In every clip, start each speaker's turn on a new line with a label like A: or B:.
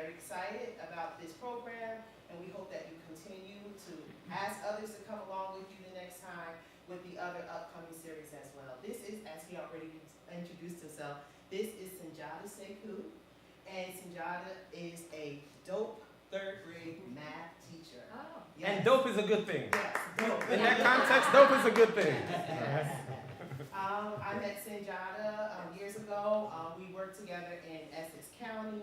A: very excited about this program, and we hope that you continue to ask others to come along with you the next time with the other upcoming series as well. This is, as he already introduced himself, this is Sunjata Sekou, and Sunjata is a dope third grade math teacher.
B: Oh.
A: Yes.
C: And dope is a good thing.
A: Yes, dope.
C: In that context, dope is a good thing.
A: Yes. I met Sunjata years ago. We worked together in Essex County,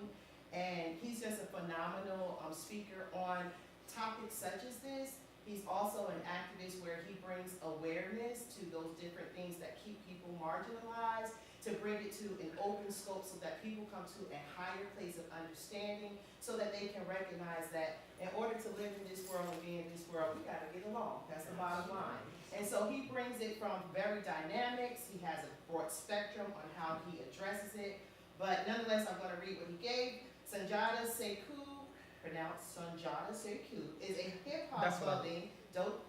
A: and he's just a phenomenal speaker on topics such as this. He's also an activist where he brings awareness to those different things that keep people marginalized, to bring it to an open scope so that people come to a higher place of understanding, so that they can recognize that in order to live in this world and be in this world, we gotta get along. That's the bottom line. And so he brings it from very dynamics. He has a broad spectrum on how he addresses it. But nonetheless, I'm gonna read what he gave. Sunjata Sekou, pronounced Sunjata Sekou, is a hip-hop loving, dope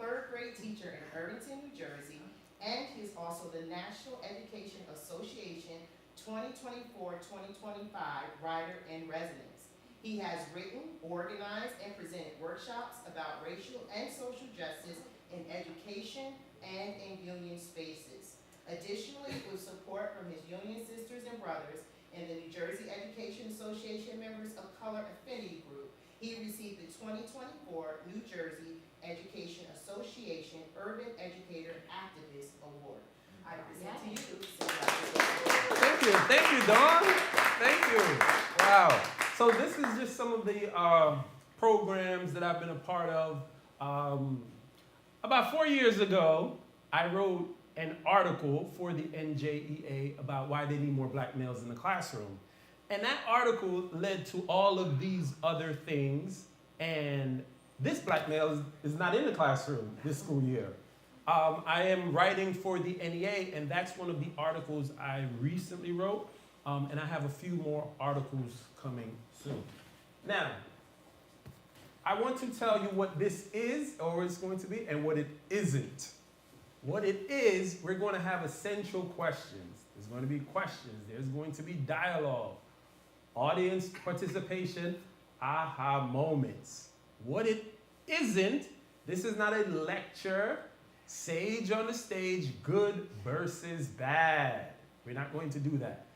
A: third grade teacher in Irvington, New Jersey, and he is also the National Education Association 2024-2025 Writer in Residence. He has written, organized, and presented workshops about racial and social justice in education and in union spaces. Additionally, with support from his union sisters and brothers and the New Jersey Education Association Members of Color Affinity Group, he received the 2024 New Jersey Education Association Urban Educator Activist Award. I present to you.
C: Thank you, Dawn. Thank you. Wow. So this is just some of the programs that I've been a part of. About 4 years ago, I wrote an article for the NJEA about why they need more black males in the classroom. And that article led to all of these other things, and this black male is not in the classroom this school year. I am writing for the NEA, and that's one of the articles I recently wrote, and I have a few more articles coming soon. Now, I want to tell you what this is, or it's going to be, and what it isn't. What it is, we're going to have essential questions. There's going to be questions. There's going to be dialogue, audience participation, aha moments. What it isn't, this is not a lecture, sage on the stage, good versus bad. We're not going to do that.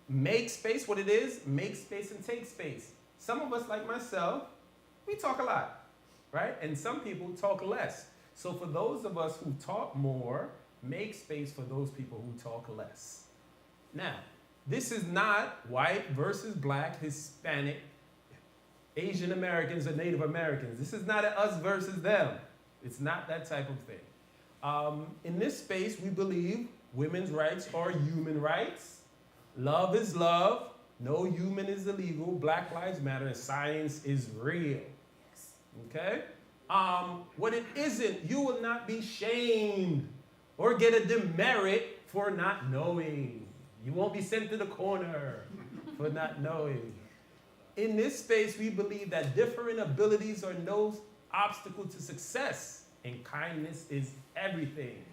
C: Make space, what it is, make space and take space. Some of us, like myself, we talk a lot, right? And some people talk less. So for those of us who talk more, make space for those people who talk less. Now, this is not white versus black, Hispanic, Asian Americans, or Native Americans. This is not a us versus them. It's not that type of thing. In this space, we believe women's rights are human rights. Love is love. No human is illegal. Black lives matter, and science is real. Okay? What it isn't, you will not be shamed or get a demerit for not knowing. You won't be sent to the corner for not knowing. In this space, we believe that different abilities are no obstacle to success, and kindness is everything.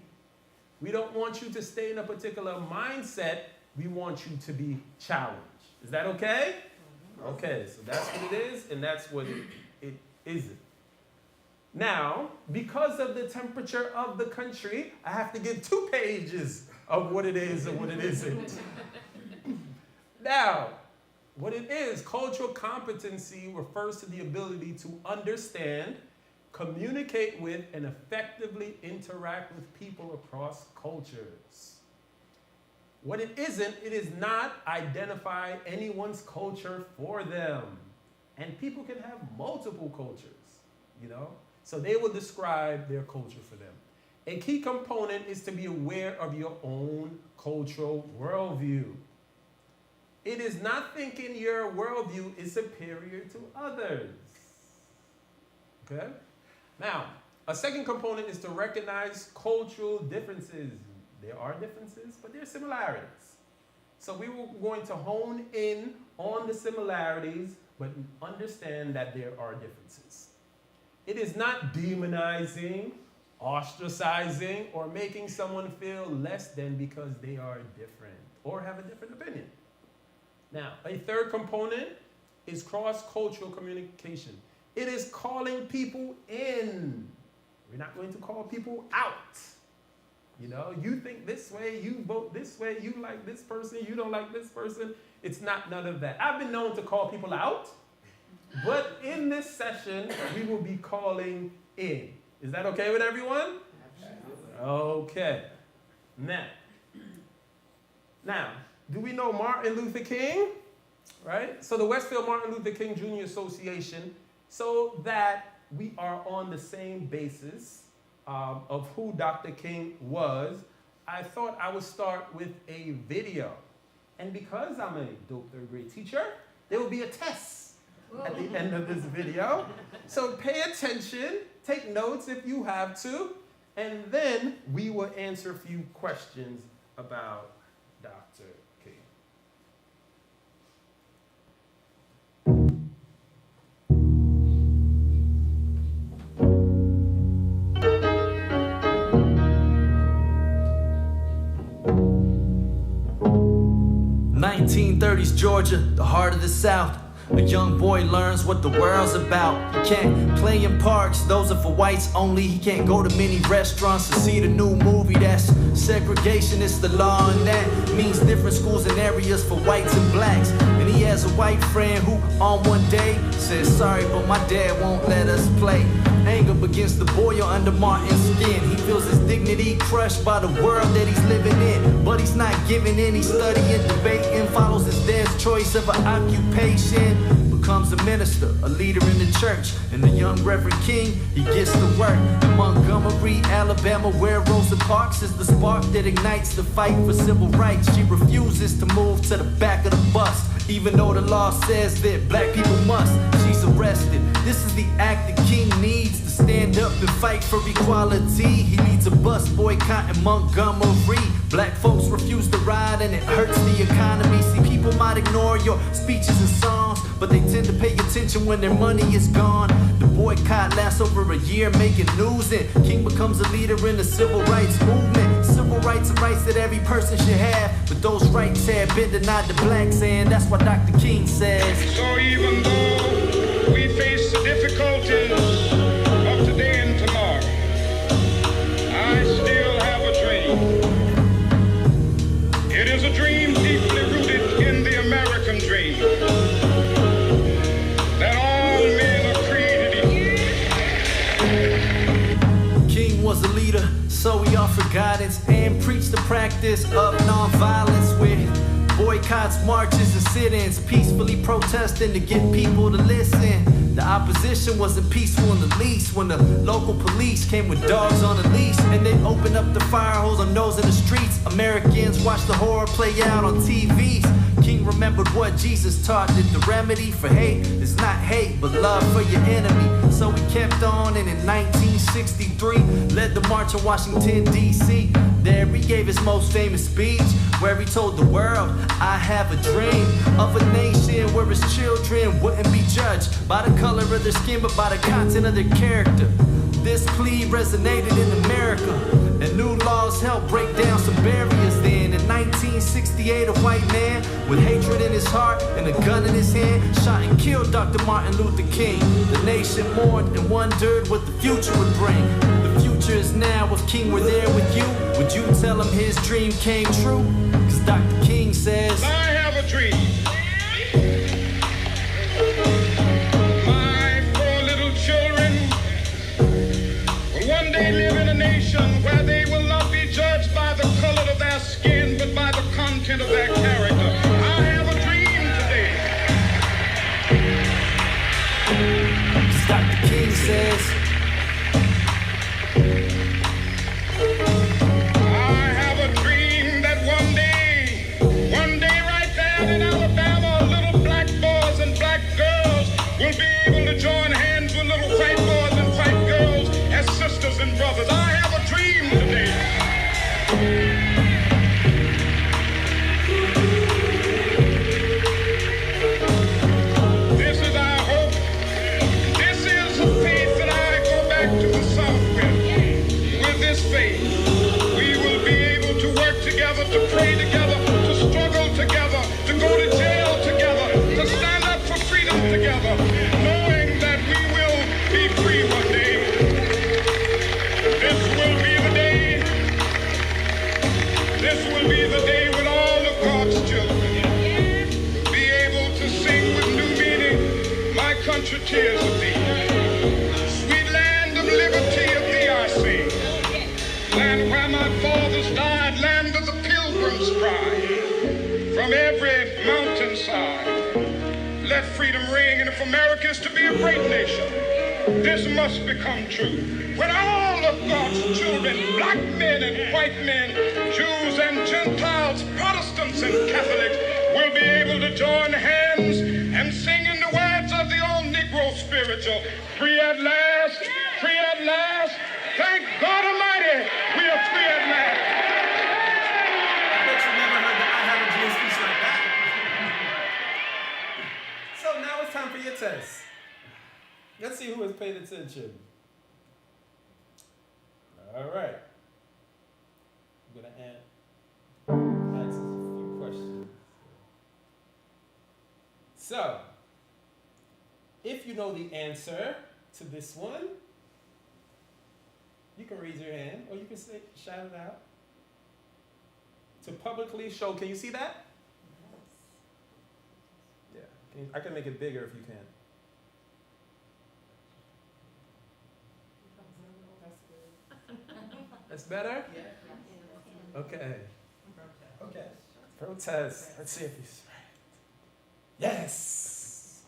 C: We don't want you to stay in a particular mindset. We want you to be challenged. Is that okay? Okay, so that's what it is, and that's what it isn't. Now, because of the temperature of the country, I have to give 2 pages of what it is and what it isn't. Now, what it is, cultural competency refers to the ability to understand, communicate with, and effectively interact with people across cultures. What it isn't, it is not identify anyone's culture for them. And people can have multiple cultures, you know? So they will describe their culture for them. A key component is to be aware of your own cultural worldview. It is not thinking your worldview is superior to others. Okay? Now, a second component is to recognize cultural differences. There are differences, but there are similarities. So we were going to hone in on the similarities, but understand that there are differences. It is not demonizing, ostracizing, or making someone feel less than because they are different or have a different opinion. Now, a third component is cross-cultural communication. It is calling people in. We're not going to call people out. You know, you think this way, you vote this way, you like this person, you don't like this person. It's not none of that. I've been known to call people out, but in this session, we will be calling in. Is that okay with everyone? Okay. Now, do we know Martin Luther King? Right? So the Westfield Martin Luther King Jr. Association, so that we are on the same basis of who Dr. King was, I thought I would start with a video. And because I'm a dope third grade teacher, there will be a test at the end of this video. So pay attention, take notes if you have to, and then we will answer a few questions about Dr. King.
B: '30s Georgia, the heart of the South. A young boy learns what the world's about. He can't play in parks, those are for whites only. He can't go to many restaurants to see the new movie. That's segregation, it's the law, and that means different schools and areas for whites and blacks. And he has a white friend who on one day says, sorry, but my dad won't let us play. Anger begins to boil under Martin's skin. He feels his dignity crushed by the world that he's living in. But he's not giving in, he's studying, debating, follows his dad's choice of an occupation. Becomes a minister, a leader in the church. And the young Reverend King, he gets to work in Montgomery, Alabama, where Rosa Parks is the spark that ignites the fight for civil rights. She refuses to move to the back of the bus, even though the law says that black people must. She's arrested. This is the act that King needs to stand up and fight for equality. He needs a bus boycott in Montgomery. Black folks refuse to ride and it hurts the economy. See, people might ignore your speeches and songs, but they tend to pay attention when their money is gone. The boycott lasts over a year, making news, and King becomes a leader in the civil rights movement. Civil rights are rights that every person should have, but those rights have been denied to blacks, and that's what Dr. King says.
D: So even though we face the difficulties of today and tomorrow, I still have a dream. It is a dream deeply rooted in the American dream, that all men are created equal.
B: King was a leader, so he offered guidance and preached the practice of nonviolence with boycotts, marches, and sit-ins, peacefully protesting to get people to listen. The opposition wasn't peaceful in the least when the local police came with dogs on a leash and they opened up the fire hose on those in the streets. Americans watched the horror play out on TVs. King remembered what Jesus taught, that the remedy for hate is not hate, but love for your enemy. So he kept on, and in 1963, led the march in Washington, D.C. There he gave his most famous speech, where he told the world, I have a dream of a nation where his children wouldn't be judged by the color of their skin, but by the content of their character. This plea resonated in America, and new laws helped break down some barriers then. In 1968, a white man with hatred in his heart and a gun in his hand shot and killed Dr. Martin Luther King. The nation mourned and wondered what the future would bring. The future is now. If King were there with you, would you tell him his dream came true? Cause Dr. King says,
D: I have a dream. One day live in a nation where they will not be judged by the color of their skin, but by the content of their character. I have a dream today.
B: Dr. King says,
D: I have a dream that one day right there in Alabama, little black boys and black girls will be able to join hands with little white boys and white girls as sisters and brothers. I have a dream today. This is our hope. This is the faith that I future tears of thee. Sweet land of liberty, of thee I sing. Land where my fathers died, land of the pilgrim's pride. From every mountainside, let freedom ring. And if America is to be a great nation, this must become true. When all of God's children, black men and white men, Jews and Gentiles, Protestants and Catholics, will be able to join hands and sing in the words of the old Negro spiritual, free at last, free at last. Thank God Almighty, we are free at last.
C: I bet you never heard the I Have a Dream speech like that. So now it's time for your test. Let's see who has paid attention. All right. I'm going to ask a few questions. So, if you know the answer to this one, you can raise your hand or you can say, shout it out. To publicly show, can you see that? Yeah, I can make it bigger if you can. That's better?
A: Yeah.
C: Okay. Okay. Protest. Let's see if he's right. Yes.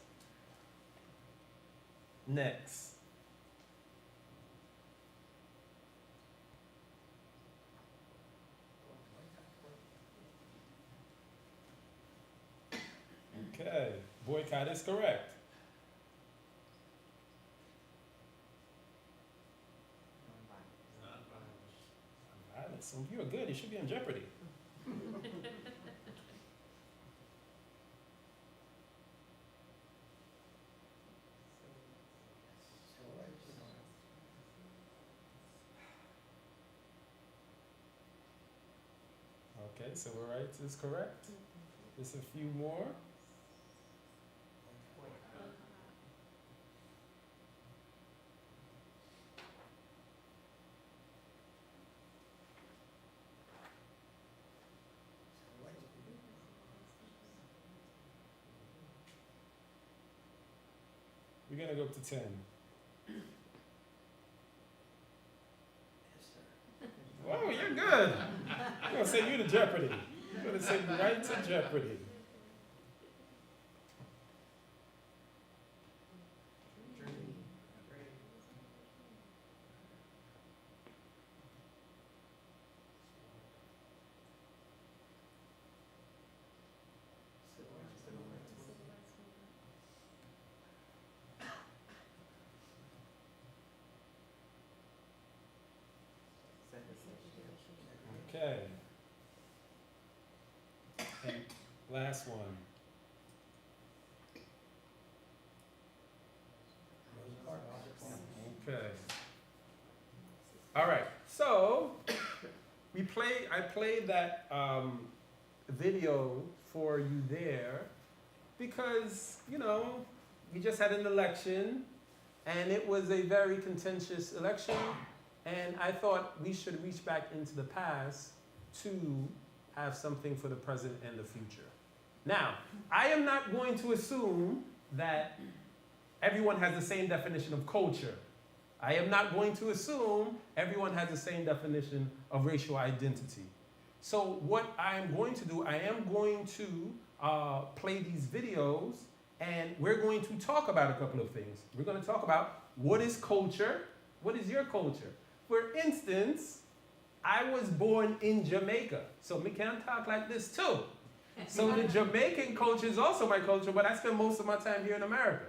C: Next. Okay. Boycott is correct. Violence. So you are good. You should be in jeopardy. Okay, so we're right is correct. Just a few more. We're gonna go up to 10. Whoa, you're good. I'm gonna send you to Jeopardy. I'm gonna send you right to Jeopardy. Okay. And last one. Okay. All right. So I played that video for you there because, you know, we just had an election and it was a very contentious election. And I thought we should reach back into the past to have something for the present and the future. Now, I am not going to assume that everyone has the same definition of culture. I am not going to assume everyone has the same definition of racial identity. So what I am going to do, I am going to play these videos and we're going to talk about a couple of things. We're going to talk about what is culture, what is your culture? For instance, I was born in Jamaica, so we can talk like this too. So the Jamaican culture is also my culture, but I spend most of my time here in America.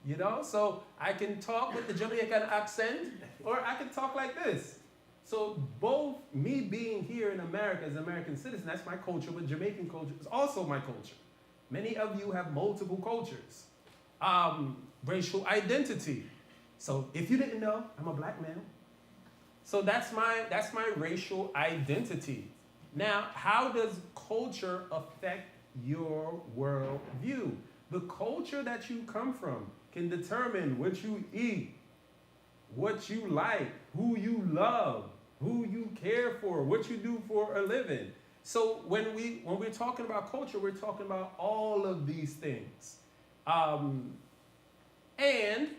C: You know, so I can talk with the Jamaican accent, or I can talk like this. So both me being here in America as an American citizen, that's my culture, but Jamaican culture is also my culture. Many of you have multiple cultures. Racial identity. So if you didn't know, I'm a black man. So that's my racial identity. Now, how does culture affect your worldview? The culture that you come from can determine what you eat, what you like, who you love, who you care for, what you do for a living. So when we're talking about culture, we're talking about all of these things. And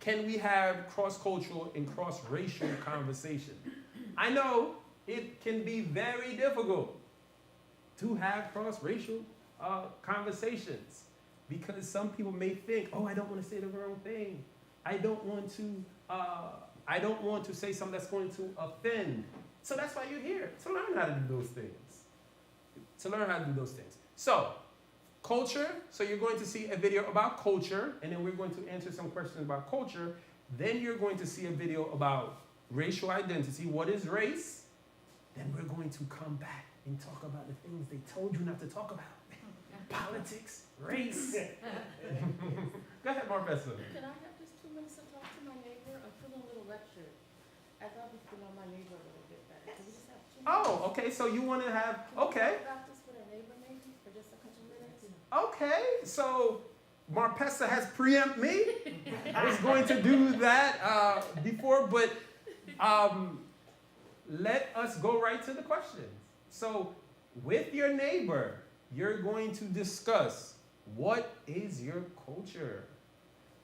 C: can we have cross-cultural and cross-racial conversation? I know it can be very difficult to have cross-racial conversations because some people may think, oh, I don't want to say the wrong thing. I don't want to say something that's going to offend. So that's why you're here, to learn how to do those things. So, culture, so you're going to see a video about culture, and then we're going to answer some questions about culture. Then you're going to see a video about racial identity. What is race? Then we're going to come back and talk about the things they told you not to talk about. Politics, race. Go ahead, Marvessa.
E: Can I have just 2 minutes to talk to my neighbor? I'm feeling a little lectured. I thought we could know my neighbor a little bit better. Can we just have 2 minutes?
C: Oh, okay, so you want to have, okay.
E: Can we talk about this with a neighbor maybe for just a couple minutes?
C: Okay, so Marpessa has preempted me. I was going to do that before, but let us go right to the questions. So with your neighbor, you're going to discuss what is your culture.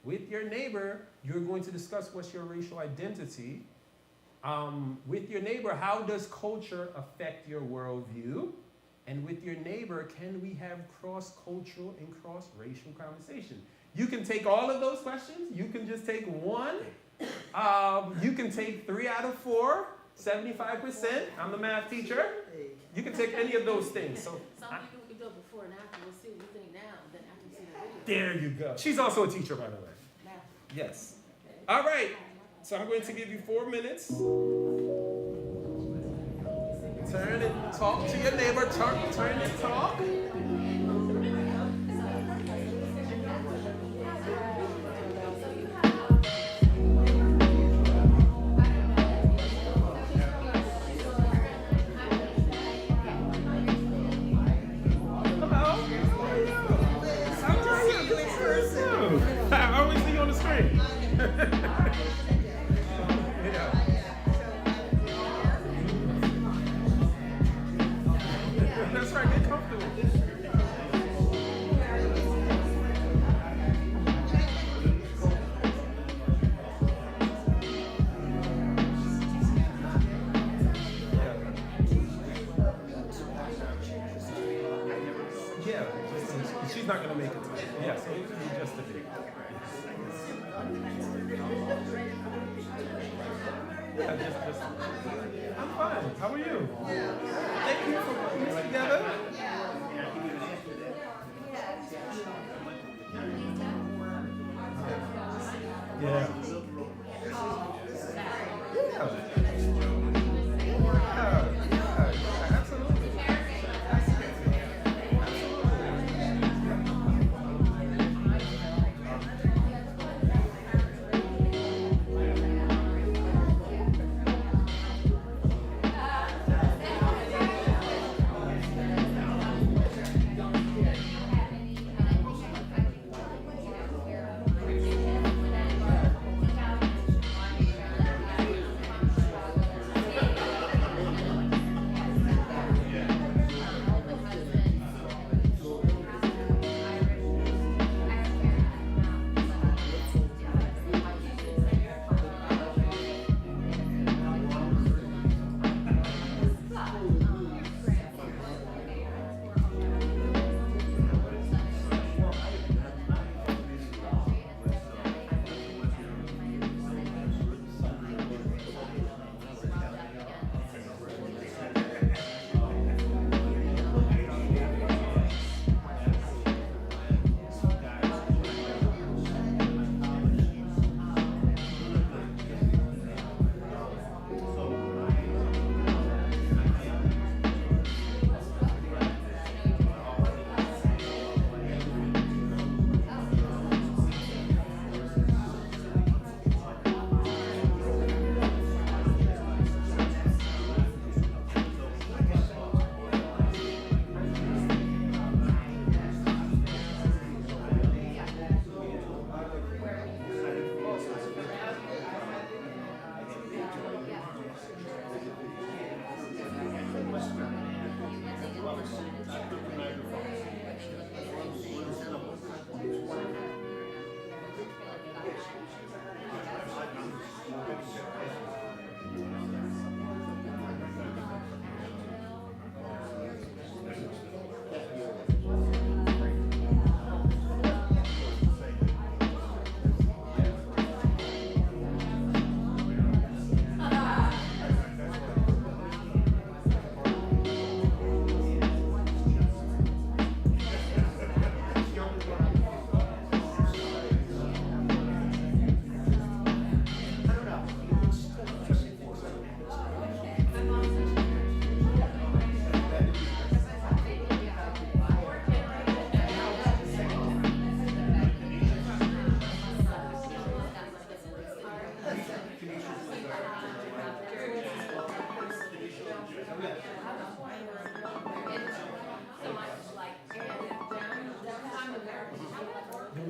C: With your neighbor, you're going to discuss what's your racial identity. With your neighbor, how does culture affect your worldview? And with your neighbor, can we have cross-cultural and cross-racial conversation? You can take all of those questions. You can just take one. You can take 3 out of 4, 75%. I'm the math teacher. You can take any of those things. So
E: Some people we could go before and after. We'll see what we think now, then after we see the video.
C: there you go. She's also a teacher, by the way.
E: Now,
C: Yes.
E: okay.
C: All right. So I'm going to give you 4 minutes. Turn and talk to your neighbor. Turn and talk. I always see you on the screen. That's right, get comfortable. Yeah, she's not gonna make it today. Yeah, so it'll be just a video. Yeah, just. I'm fine. How are you? Thank you for putting this together. Yeah. Absolutely.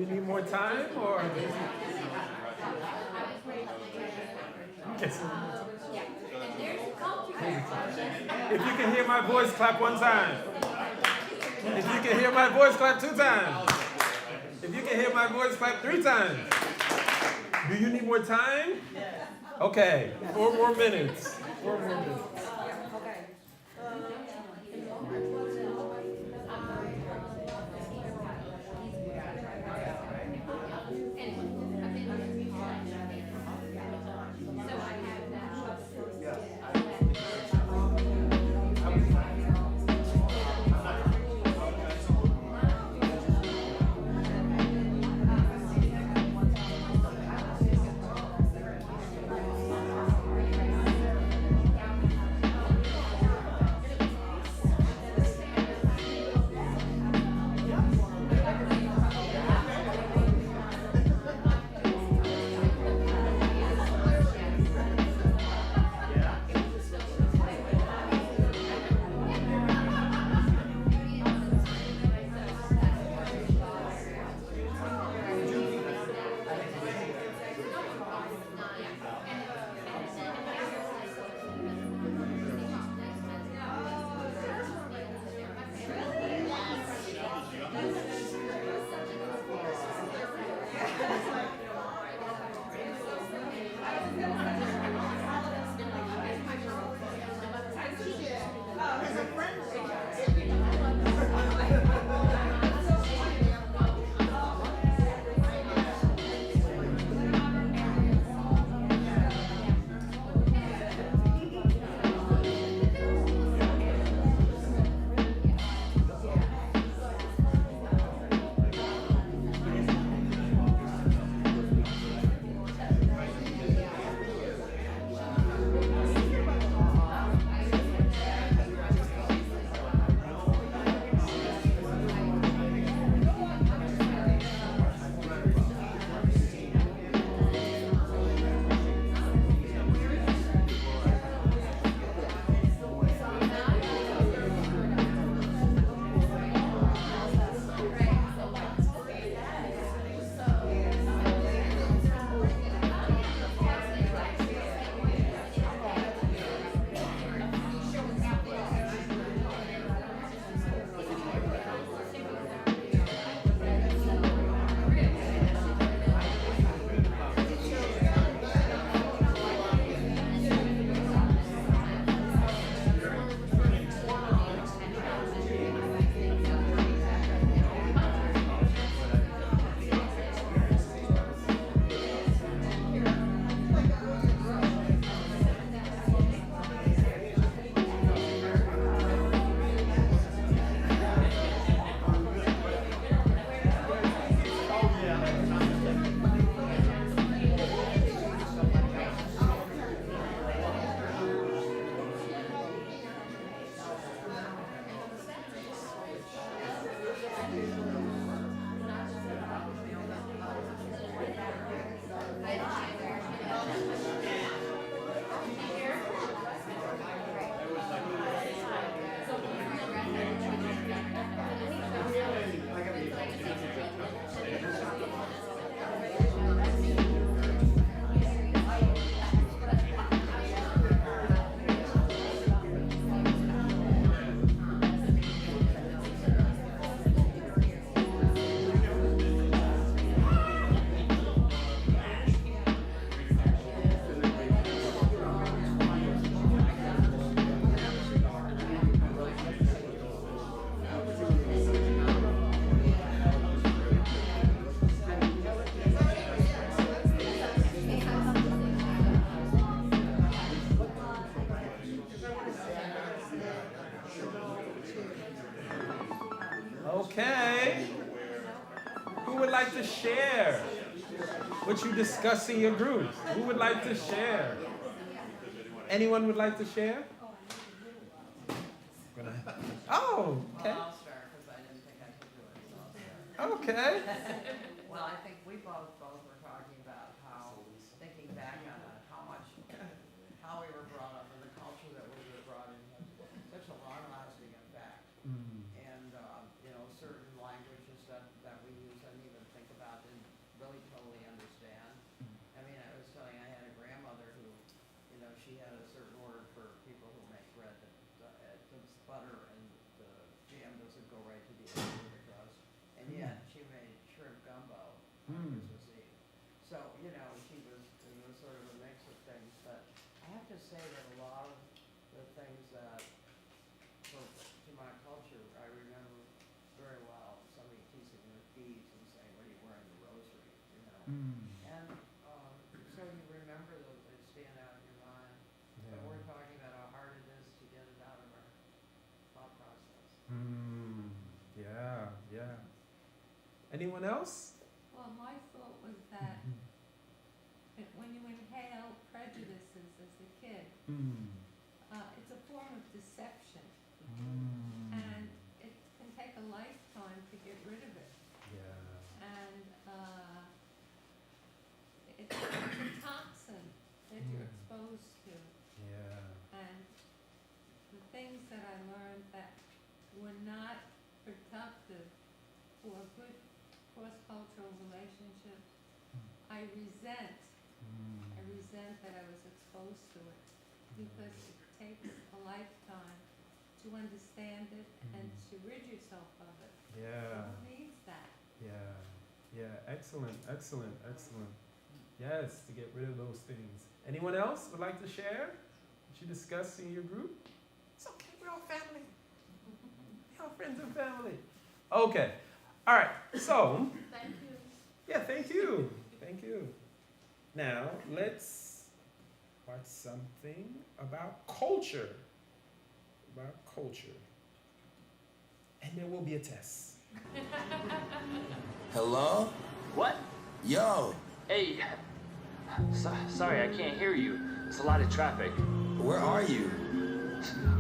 C: you need more time or? Yes. If you can hear my voice, clap one time. If you can hear my voice, clap 2 times. If you can hear my voice, clap 3 times. Do you need more time?
A: Yes.
C: Okay, 4 more minutes. 4 more minutes. Okay. Who would like to share what you discuss in your groups? Who would like to share? Anyone would like to share? Oh, okay.
F: Well, I'll start because I didn't think I could do it. So I'll start.
C: Okay.
F: Well, I think we both were talking about how, thinking back on how we were brought up and the culture that we were brought in has such a long-lasting effect. And, certain languages that we use, I didn't even think about Christmas Eve. So, you know, it was sort of a mix of things, but I have to say that a lot of the things that, to my culture, I remember very well. Somebody teasing their beads and saying, what are you wearing, the rosary, you know? And so you remember those, they stand out in your mind. But we're talking about how hard it is to get it out of our thought process.
C: Yeah. Anyone else?
G: Well, my thought was that when you inhale prejudices as a kid, it's a form of deception. And it can take a lifetime to get rid of it.
C: Yeah.
G: And it's a toxin that you're exposed to.
C: Yeah.
G: And the things that I learned that were not productive for good cross-cultural relationships, I resent. I resent that I was exposed to it because it takes a lifetime to understand it and to rid yourself of it.
C: Yeah.
G: Who needs that?
C: Yeah. Excellent. Yes, to get rid of those things. Anyone else would like to share what you discussed in your group? It's okay, we're all family. We're all friends and family. Okay. All right. So.
E: Thank you.
C: Yeah, thank you. Thank you. Now, let's watch something about culture. And there will be a test.
H: Hello?
I: What?
H: Yo,
I: Hey. Sorry, I can't hear you. There's a lot of traffic.
H: where are you?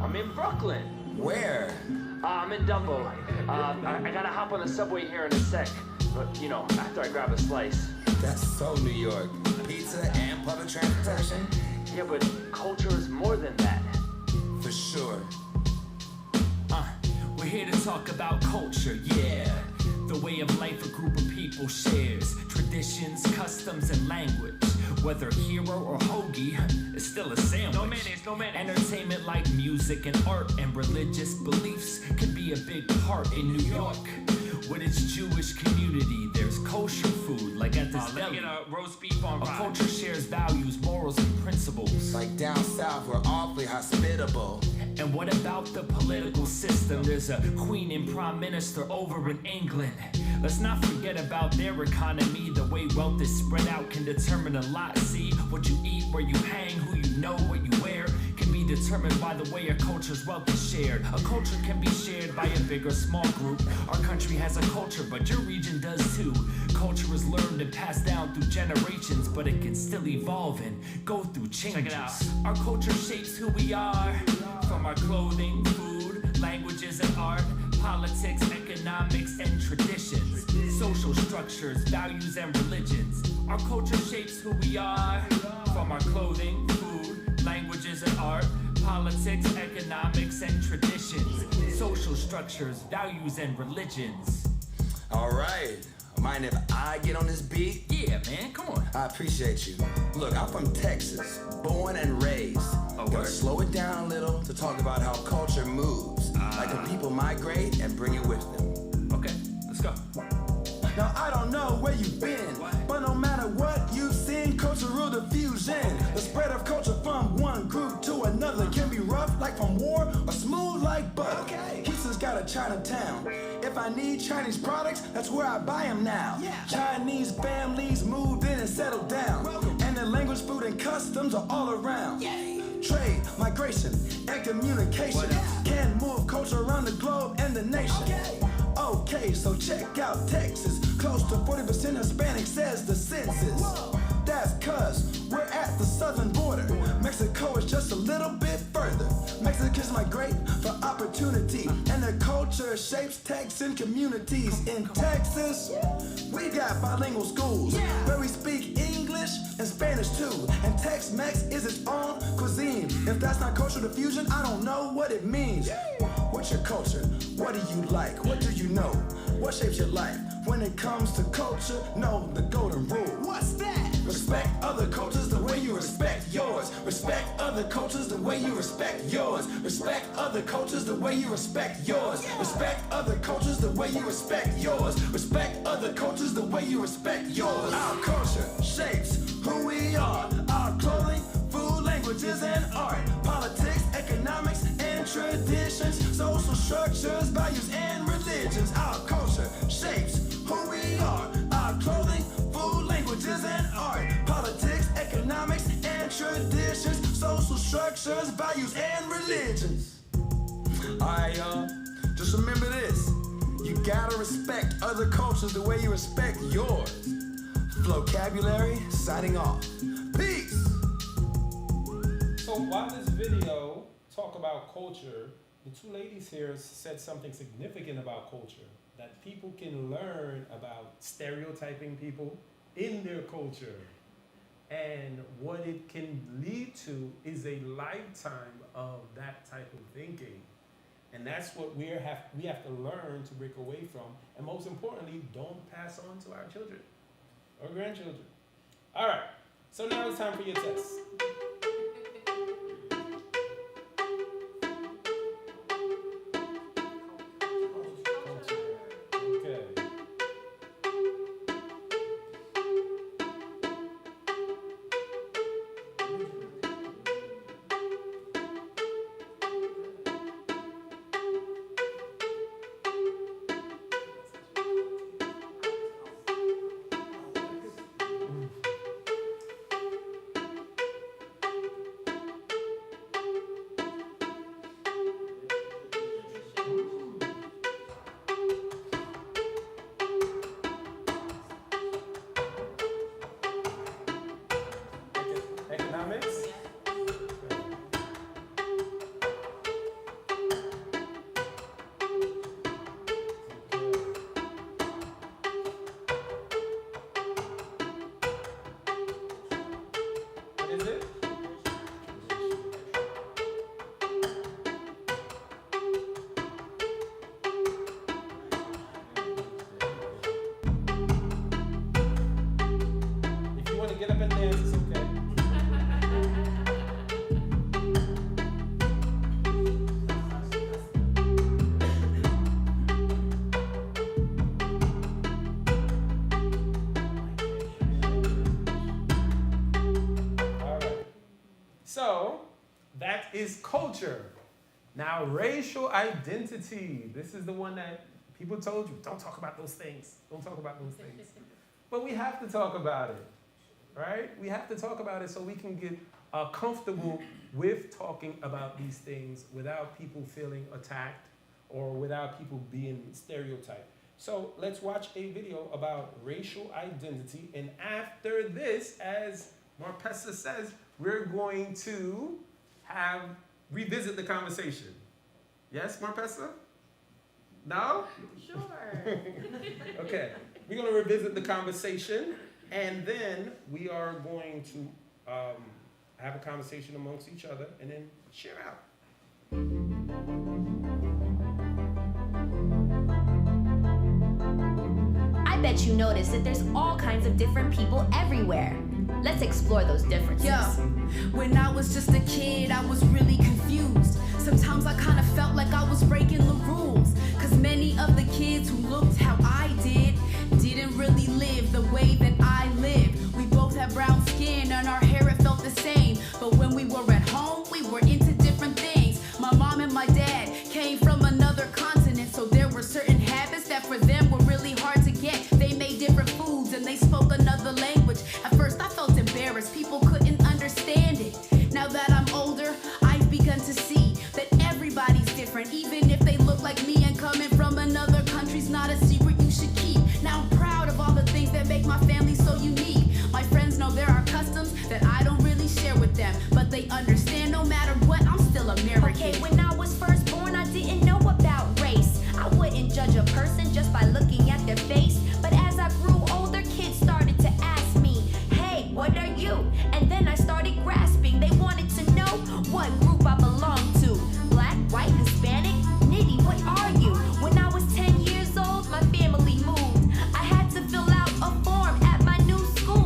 I: I'm in Brooklyn.
H: Where?
I: I'm in Dumbo. I gotta hop on the subway here in a sec. But, you know, after I grab a slice.
H: That's so New York. Pizza and public transportation?
I: Yeah, but culture is more than that.
H: For sure.
B: We're here to talk about culture, yeah. The way of life a group of people shares. Traditions, customs, and language. Whether hero or hoagie, it's still a sandwich.
I: No mayonnaise.
B: Entertainment like music and art and religious beliefs can be a big part in New York. With its Jewish community, there's kosher food like at this
I: Let me
B: deli.
I: get a roast beef on
B: Our
I: rye.
B: culture shares values, morals, and principles.
H: Like down south, we're awfully hospitable.
B: And what about the political system? There's a queen and prime minister over in England. Let's not forget about their economy. The way wealth is spread out can determine a lot. See, what you eat, where you hang, who you know, what you wear can be determined by the way a culture's wealth is shared. A culture can be shared by a big or small group. Our country has a culture, but your region does too. Culture is learned and passed down through generations, but it can still evolve and go through changes.
I: Check it out.
B: Our culture shapes who we are. From our clothing, food, languages and art, politics, economics, and traditions, social structures, values, and religions. Our culture shapes who we are. From our clothing, food, languages and art, politics, economics, and traditions, social structures, values, and religions.
H: All right. Mind if I get on this beat?
B: Yeah, man, come on.
H: I appreciate you. Look, I'm from Texas, born and raised. Gotta
B: word.
H: slow it down a little to talk about how culture moves. Like when people migrate and bring it with them.
B: Okay, let's go.
H: Now I don't know where you've been, but no matter what you've seen, cultural diffusion. The spread of culture from one group to another can be rough like from war or smooth like butter. Houston's got a Chinatown. If I need Chinese products, that's where I buy them now. Chinese families moved in and settled down. And the language, food, and customs are all around. Trade, migration, and communication can move culture around the globe and the nation. Okay, so check out Texas. Close to 40% Hispanic says the census. That's cause we're at the southern border. Mexico is just a little bit further. Mexicans migrate for opportunity, and their culture shapes Texan communities. In Texas, we got bilingual schools where we speak English and Spanish too. And Tex-Mex is its own cuisine. If that's not cultural diffusion, I don't know what it means. What's your culture? What do you like? What do you know? What shapes your life? When it comes to culture, know the golden rule. What's that? Respect other cultures the way you respect yours. Respect other cultures the way you respect yours. Respect other cultures the way you respect yours. Respect other cultures the way you respect yours. Respect other cultures the way you respect yours. Our culture shapes who we are. Our clothing, food, languages, and art. Politics, economics, and traditions. Social structures, values, and religions. Our culture shapes who we are. Our clothing, food, languages, and art. Politics, economics, and traditions. Social structures, values, and religions. Alright, y'all. Just remember this. You gotta respect other cultures the way you respect yours. Vocabulary, signing off. Peace!
C: So while this video talk about culture, the two ladies here said something significant about culture, that people can learn about stereotyping people in their culture. And what it can lead to is a lifetime of that type of thinking. And that's what we have to learn to break away from. And most importantly, don't pass on to our children or grandchildren. All right, so now it's time for your test. Economics? What is it? If you want to get up and dance, it's okay. So that is culture. Now, racial identity. This is the one that people told you, don't talk about those things. Don't talk about those things. But we have to talk about it, right? We have to talk about it so we can get comfortable with talking about these things without people feeling attacked or without people being stereotyped. So let's watch a video about racial identity. And after this, as Marpessa says, we're going to revisit the conversation. Yes, Marpessa? No?
E: Sure.
C: Okay, we're going to revisit the conversation, and then we are going to have a conversation amongst each other and then share out.
J: I bet you notice that there's all kinds of different people everywhere. Let's explore those differences.
K: Yeah, when I was just a kid, I was really confused. Sometimes I kind of felt like I was breaking the rules. Cause many of the kids who looked how I did didn't really live the way that I lived. We both had brown skin and our hair, it felt the same. But when we were at home, we were into different things. My mom and my dad came from another continent, so there were certain habits that for them were really hard to get. They made different foods and they spoke another language. At first I felt embarrassed, people couldn't understand it. Now that I'm older, I've begun to see that everybody's different, even if they look like me, and coming from another country's not a secret you should keep. Now I'm proud of all the things that make my family so unique. My friends know there are customs that I don't really share with them, but they understand no matter what, I'm still American.
J: Okay, when I was first born, I didn't know about race. I wouldn't judge a person just by looking at their face. But as I grew older, kids started to ask me, hey, what are you? And then I started grasping. They wanted to know what group I belonged to. Black, white, Hispanic, Nitty, what are you? When I was 10 years old, my family moved. I had to fill out a form at my new school.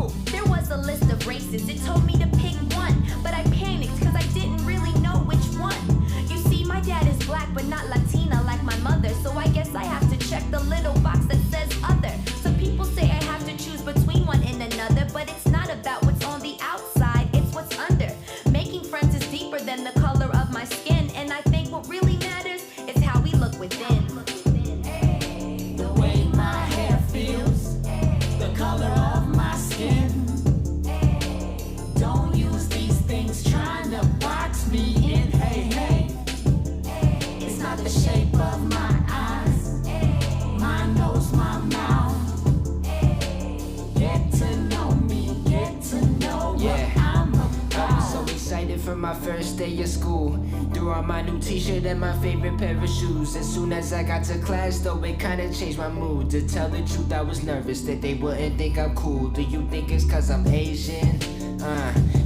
L: my first day of school. Threw on my new t-shirt and my favorite pair of shoes. As soon as I got to class, though, it kinda changed my mood. To tell the truth, I was nervous that they wouldn't think I'm cool. Do you think it's cause I'm Asian?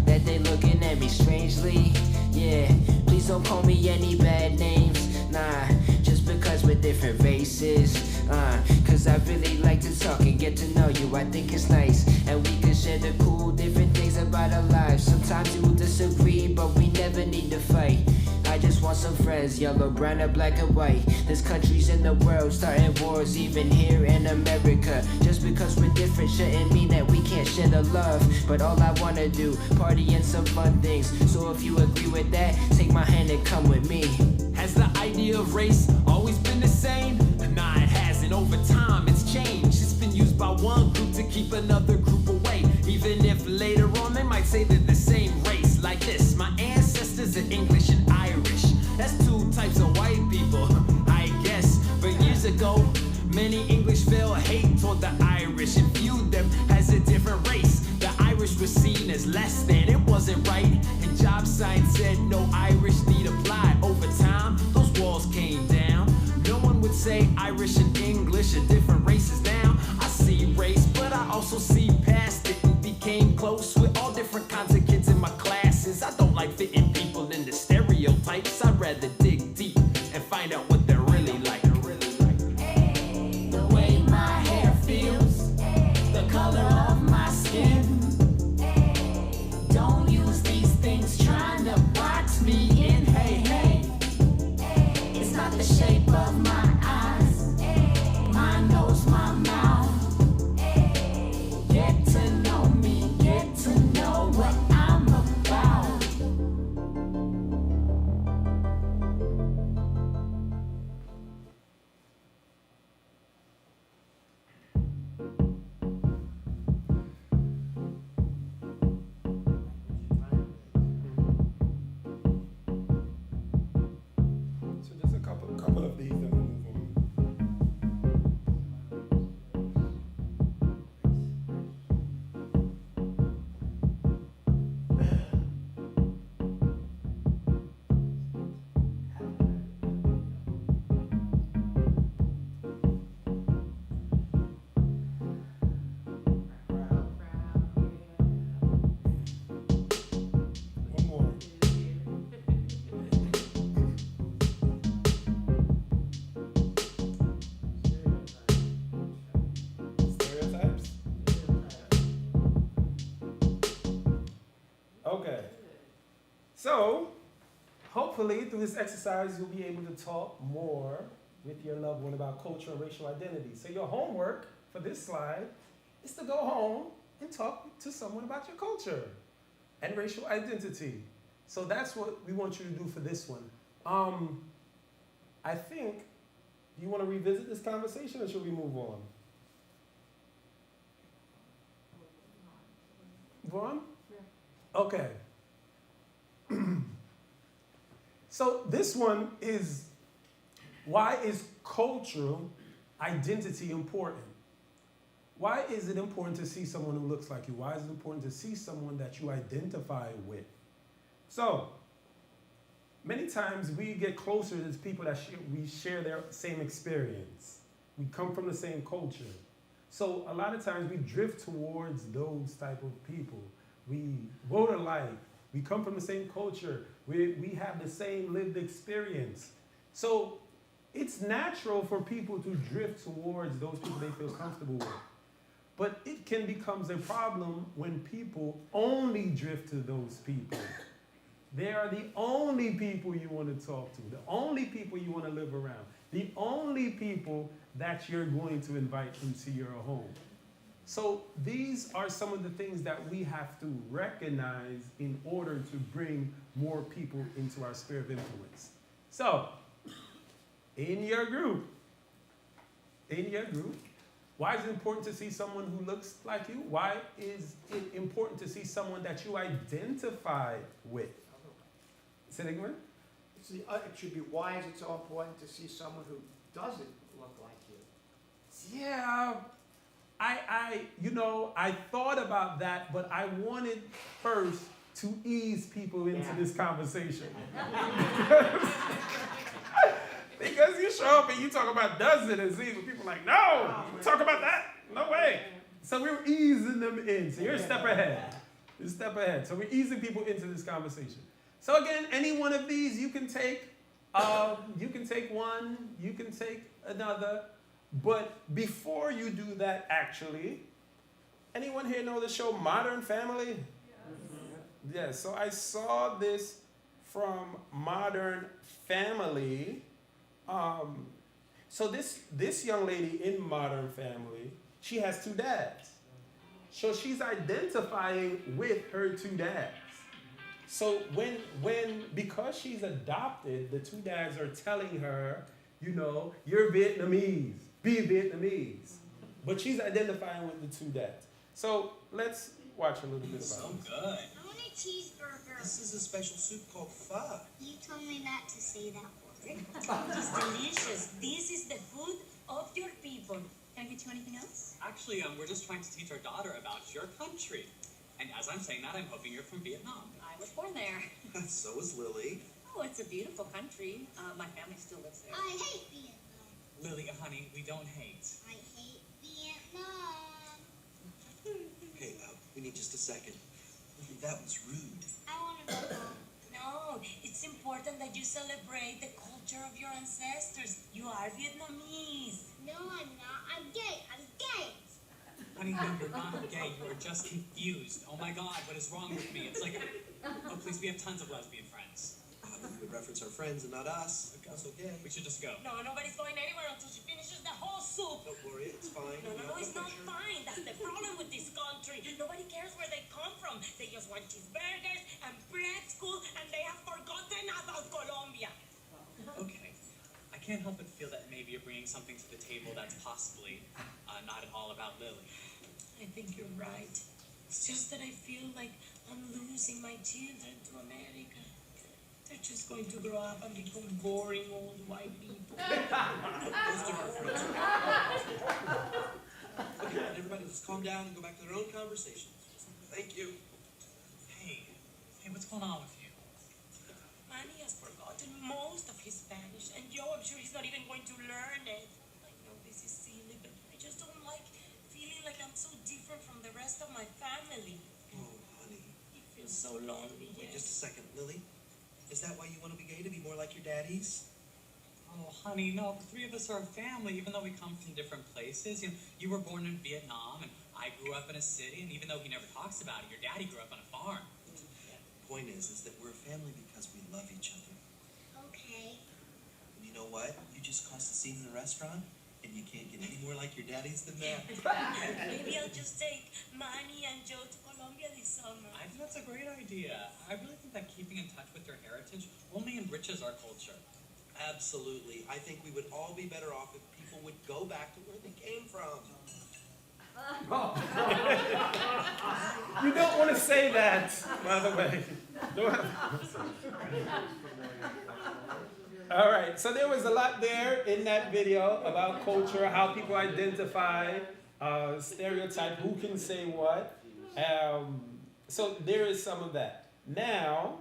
L: That they looking at me strangely? Yeah, please don't call me any bad names. Nah, just because we're different races. Cause I really like to talk and get to know you. I think it's nice, and we can share the cool different things about our lives. Sometimes we will disagree, but we never need to fight. I just want some friends, yellow, brown, or black and white. There's countries in the world starting wars, even here in America. Just because we're different shouldn't mean that we can't share the love. But all I wanna do, party and some fun things. So if you agree with that, take my hand and come with me.
B: Has the idea of race always been the same? Nah, it hasn't. Over time, it's changed. It's been used by one group to keep another group away. Even if later on they might say they're the same race. Like this, my ancestors are English and Irish. That's two types of white people, I guess. But years ago, many English felt hate toward the Irish and viewed them as a different race. The Irish were seen as less than, it wasn't right. And job signs said no Irish need apply. Over time, those walls came down. No one would say Irish and English are different races now. I see race, but I also see past it and became close with all different kinds of kids in my classes. I don't like fitting people into stereotypes. I'd rather dig deep and find out what they're really like.
H: The way my hair feels, the color of my skin. Don't use these things trying to box me in. Hey, hey, it's not the shape of my eyes, my nose, my mouth. Get to know me, get to know what I'm about.
C: So just a couple of these and we'll move on. One more. Stereotypes? Okay. So, hopefully through this exercise you'll be able to talk more with your loved one about culture and racial identity. So your homework for this slide is to go home and talk to someone about your culture and racial identity. So that's what we want you to do for this one. I think, do you want to revisit this conversation or should we move on? Vaughn? Okay. So this one is, why is cultural identity important? Why is it important to see someone who looks like you? Why is it important to see someone that you identify with? So, many times we get closer to people that we share their same experience. We come from the same culture. So a lot of times we drift towards those type of people. We vote alike. We come from the same culture. We have the same lived experience. So it's natural for people to drift towards those people they feel comfortable with. But it can become a problem when people only drift to those people. They are the only people you want to talk to, the only people you want to live around, the only people that you're going to invite into your home. So these are some of the things that we have to recognize in order to bring more people into our sphere of influence. So, in your group, why is it important to see someone who looks like you? Why is it important to see someone that you identify with? Say it again?
M: It should be, why is it so important to see someone who doesn't look like you?
C: Yeah, I thought about that, but I wanted first to ease people into this conversation. Because you show up and you talk about does it and see, but people are like, no, talk about that, no way. So we're easing them in. So you're a step ahead. You're a step ahead. So we're easing people into this conversation. So again, any one of these you can take. You can take one, you can take another. But before you do that, actually, anyone here know the show Modern Family? Yes, so I saw this from Modern Family. So this young lady in Modern Family, she has 2 dads. So she's identifying with her 2 dads. So because she's adopted, the 2 dads are telling her, you know, you're Vietnamese, be Vietnamese. But she's identifying with the 2 dads. So let's watch a little bit about this.
N: So good.
O: I want a cheeseburger.
N: This is a special soup called pho.
O: You told me not to say that word. It's delicious. This is the food of your people. Can I get you anything else?
N: Actually, we're just trying to teach our daughter about your country. And as I'm saying that, I'm hoping you're from Vietnam.
O: I was born there.
N: So is Lily.
O: Oh, it's a beautiful country. My family still lives there. I hate Vietnam.
N: Lily, honey, we don't hate.
O: I hate Vietnam.
N: Okay, we need just a second. That was rude.
O: I want to go home. No, it's important that you celebrate the culture of your ancestors. You are Vietnamese. No, I'm not. I'm gay. I'm gay.
N: Honey, no, you're not gay. You are just confused. Oh my God, what is wrong with me? It's like, oh please, we have tons of lesbian friends.
P: We would reference our friends and not us. That's okay.
N: We should just go.
O: No, nobody's going anywhere until she finishes the whole soup.
P: Don't worry, it's fine.
O: No, it's not fine. That's the problem with this country. Nobody cares where they come from. They just want cheeseburgers and bread school, and they have forgotten about Colombia.
N: Okay. I can't help but feel that maybe you're bringing something to the table that's possibly not at all about Lily.
O: I think you're right. It's just that I feel like I'm losing my children to America. They're just going to grow up and become boring old white people.
P: Most of our friends are. Okay, everybody just calm down and go back to their own conversations. Thank you.
N: Hey, what's going on with you?
O: Manny has forgotten most of his Spanish, and Joe, I'm sure he's not even going to learn it. I know this is silly, but I just don't like feeling like I'm so different from the rest of my family.
P: Oh, honey.
O: It feels so lonely.
P: Wait just a second, Lily. Is that why you want to be gay, to be more like your daddies?
N: Oh, honey, no, the 3 of us are a family, even though we come from different places. You were born in Vietnam, and I grew up in a city, and even though he never talks about it, your daddy grew up on a farm.
P: Point is that we're a family because we love each other.
O: Okay.
P: And you know what? You just caused a scene in the restaurant, and you can't get any more like your daddies than that.
O: Maybe I'll just take Manny and Joe to Colombia this summer.
N: I think that's a great idea. I really think that keeping in touch with your heritage only enriches our culture.
P: Absolutely. I think we would all be better off if people would go back to where they came from.
C: You don't want to say that, by the way. All right, so there was a lot there in that video about culture, how people identify, stereotype, who can say what. So there is some of that. Now,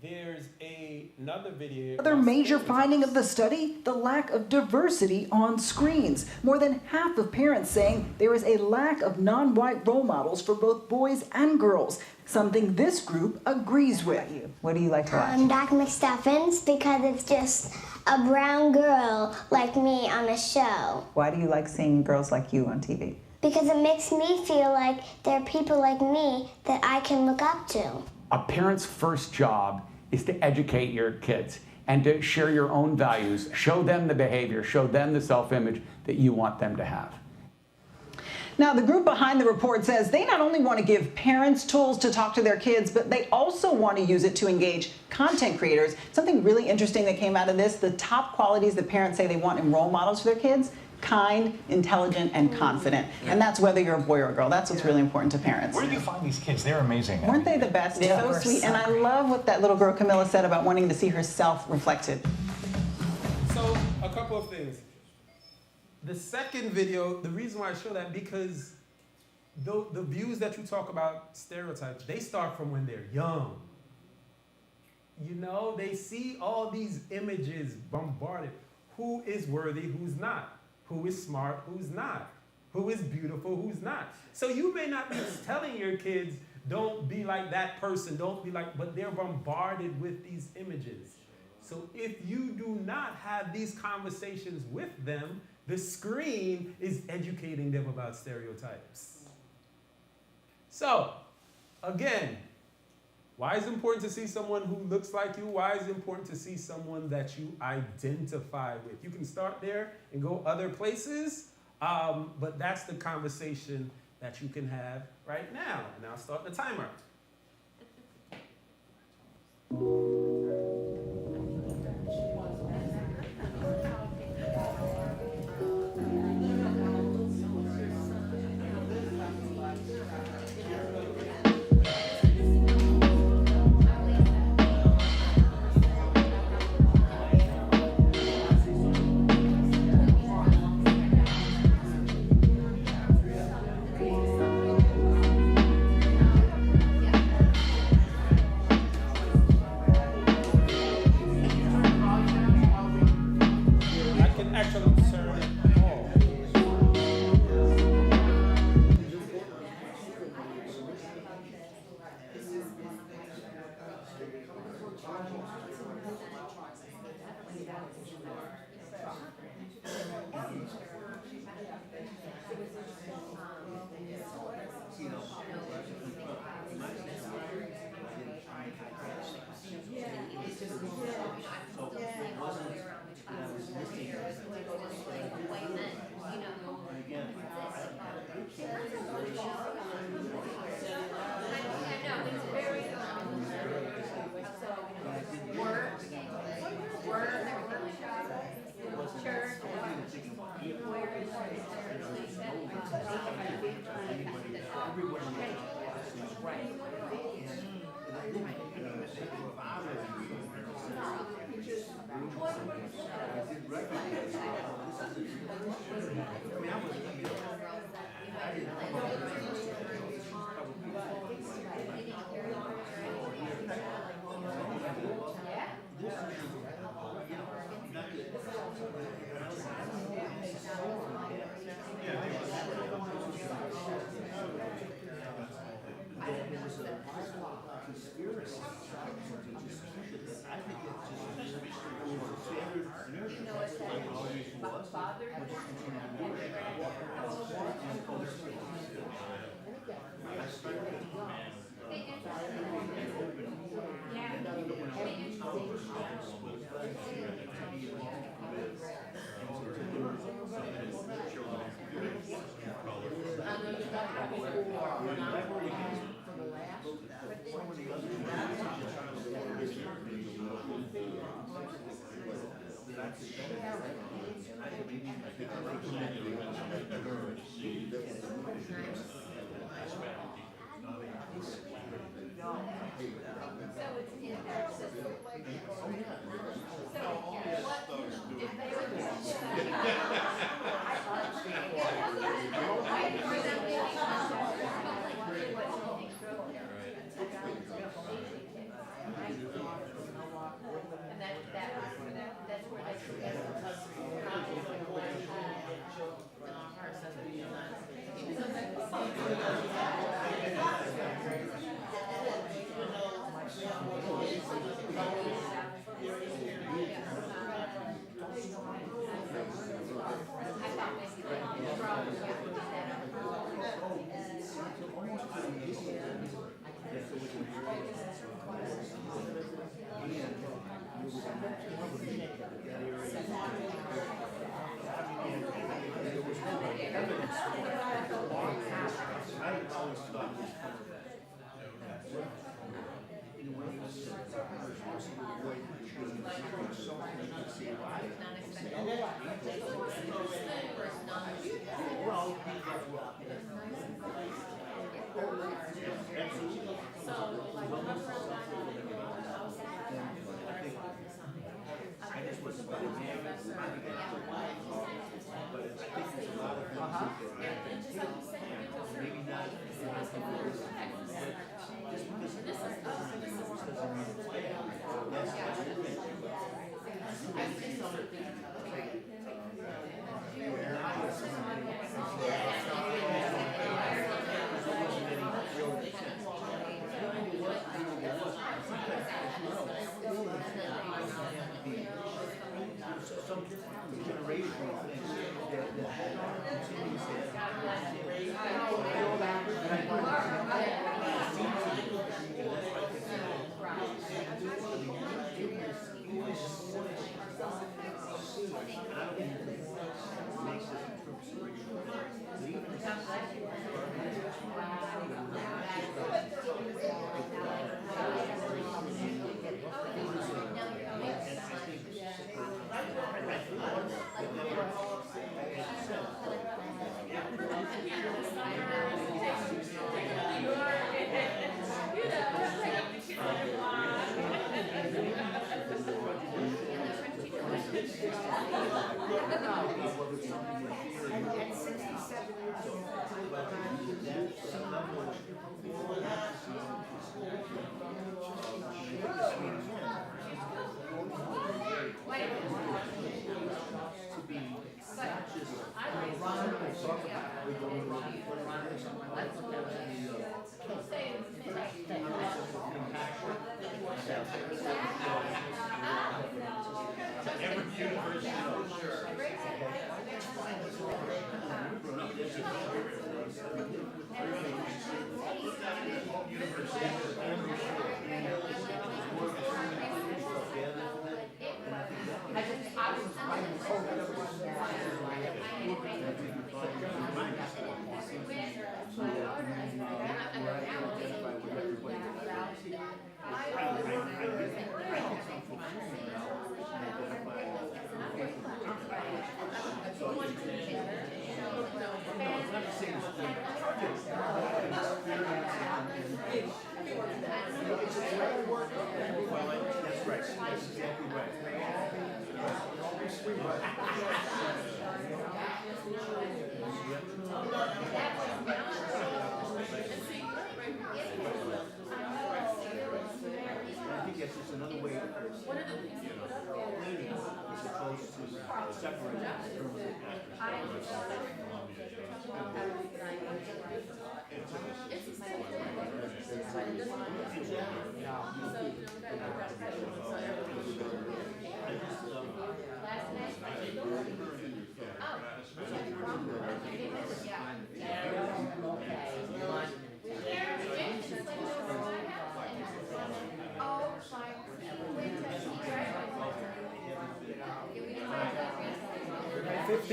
C: there's another video.
Q: Another major finding of the study, the lack of diversity on screens. More than half of parents saying there is a lack of non-white role models for both boys and girls, something this group agrees with.
R: What do you like to watch?
O: Doc McStuffins, because it's just a brown girl like me on a show.
R: Why do you like seeing girls like you on TV?
O: Because it makes me feel like there are people like me that I can look up to.
S: A parent's first job is to educate your kids and to share your own values, show them the behavior, show them the self-image that you want them to have.
Q: Now, the group behind the report says they not only want to give parents tools to talk to their kids, but they also want to use it to engage content creators. Something really interesting that came out of this, the top qualities that parents say they want in role models for their kids: kind, intelligent, and confident. And that's whether you're a boy or a girl. That's what's really important to parents.
T: Where do you find these kids? They're amazing.
Q: Weren't they the best?
T: Yeah.
Q: So sweet. And I love what that little girl Camilla said about wanting to see herself reflected.
C: So, a couple of things. The second video, the reason why I show that, because the views that you talk about stereotypes, they start from when they're young. You know, they see all these images bombarded. Who is worthy, who's not? Who is smart, who's not? Who is beautiful, who's not? So you may not be telling your kids, don't be like that person, don't be like, but they're bombarded with these images. So if you do not have these conversations with them, the screen is educating them about stereotypes. So, again, why is it important to see someone who looks like you? Why is it important to see someone that you identify with? You can start there and go other places, but that's the conversation that you can have right now. And I'll start the timer.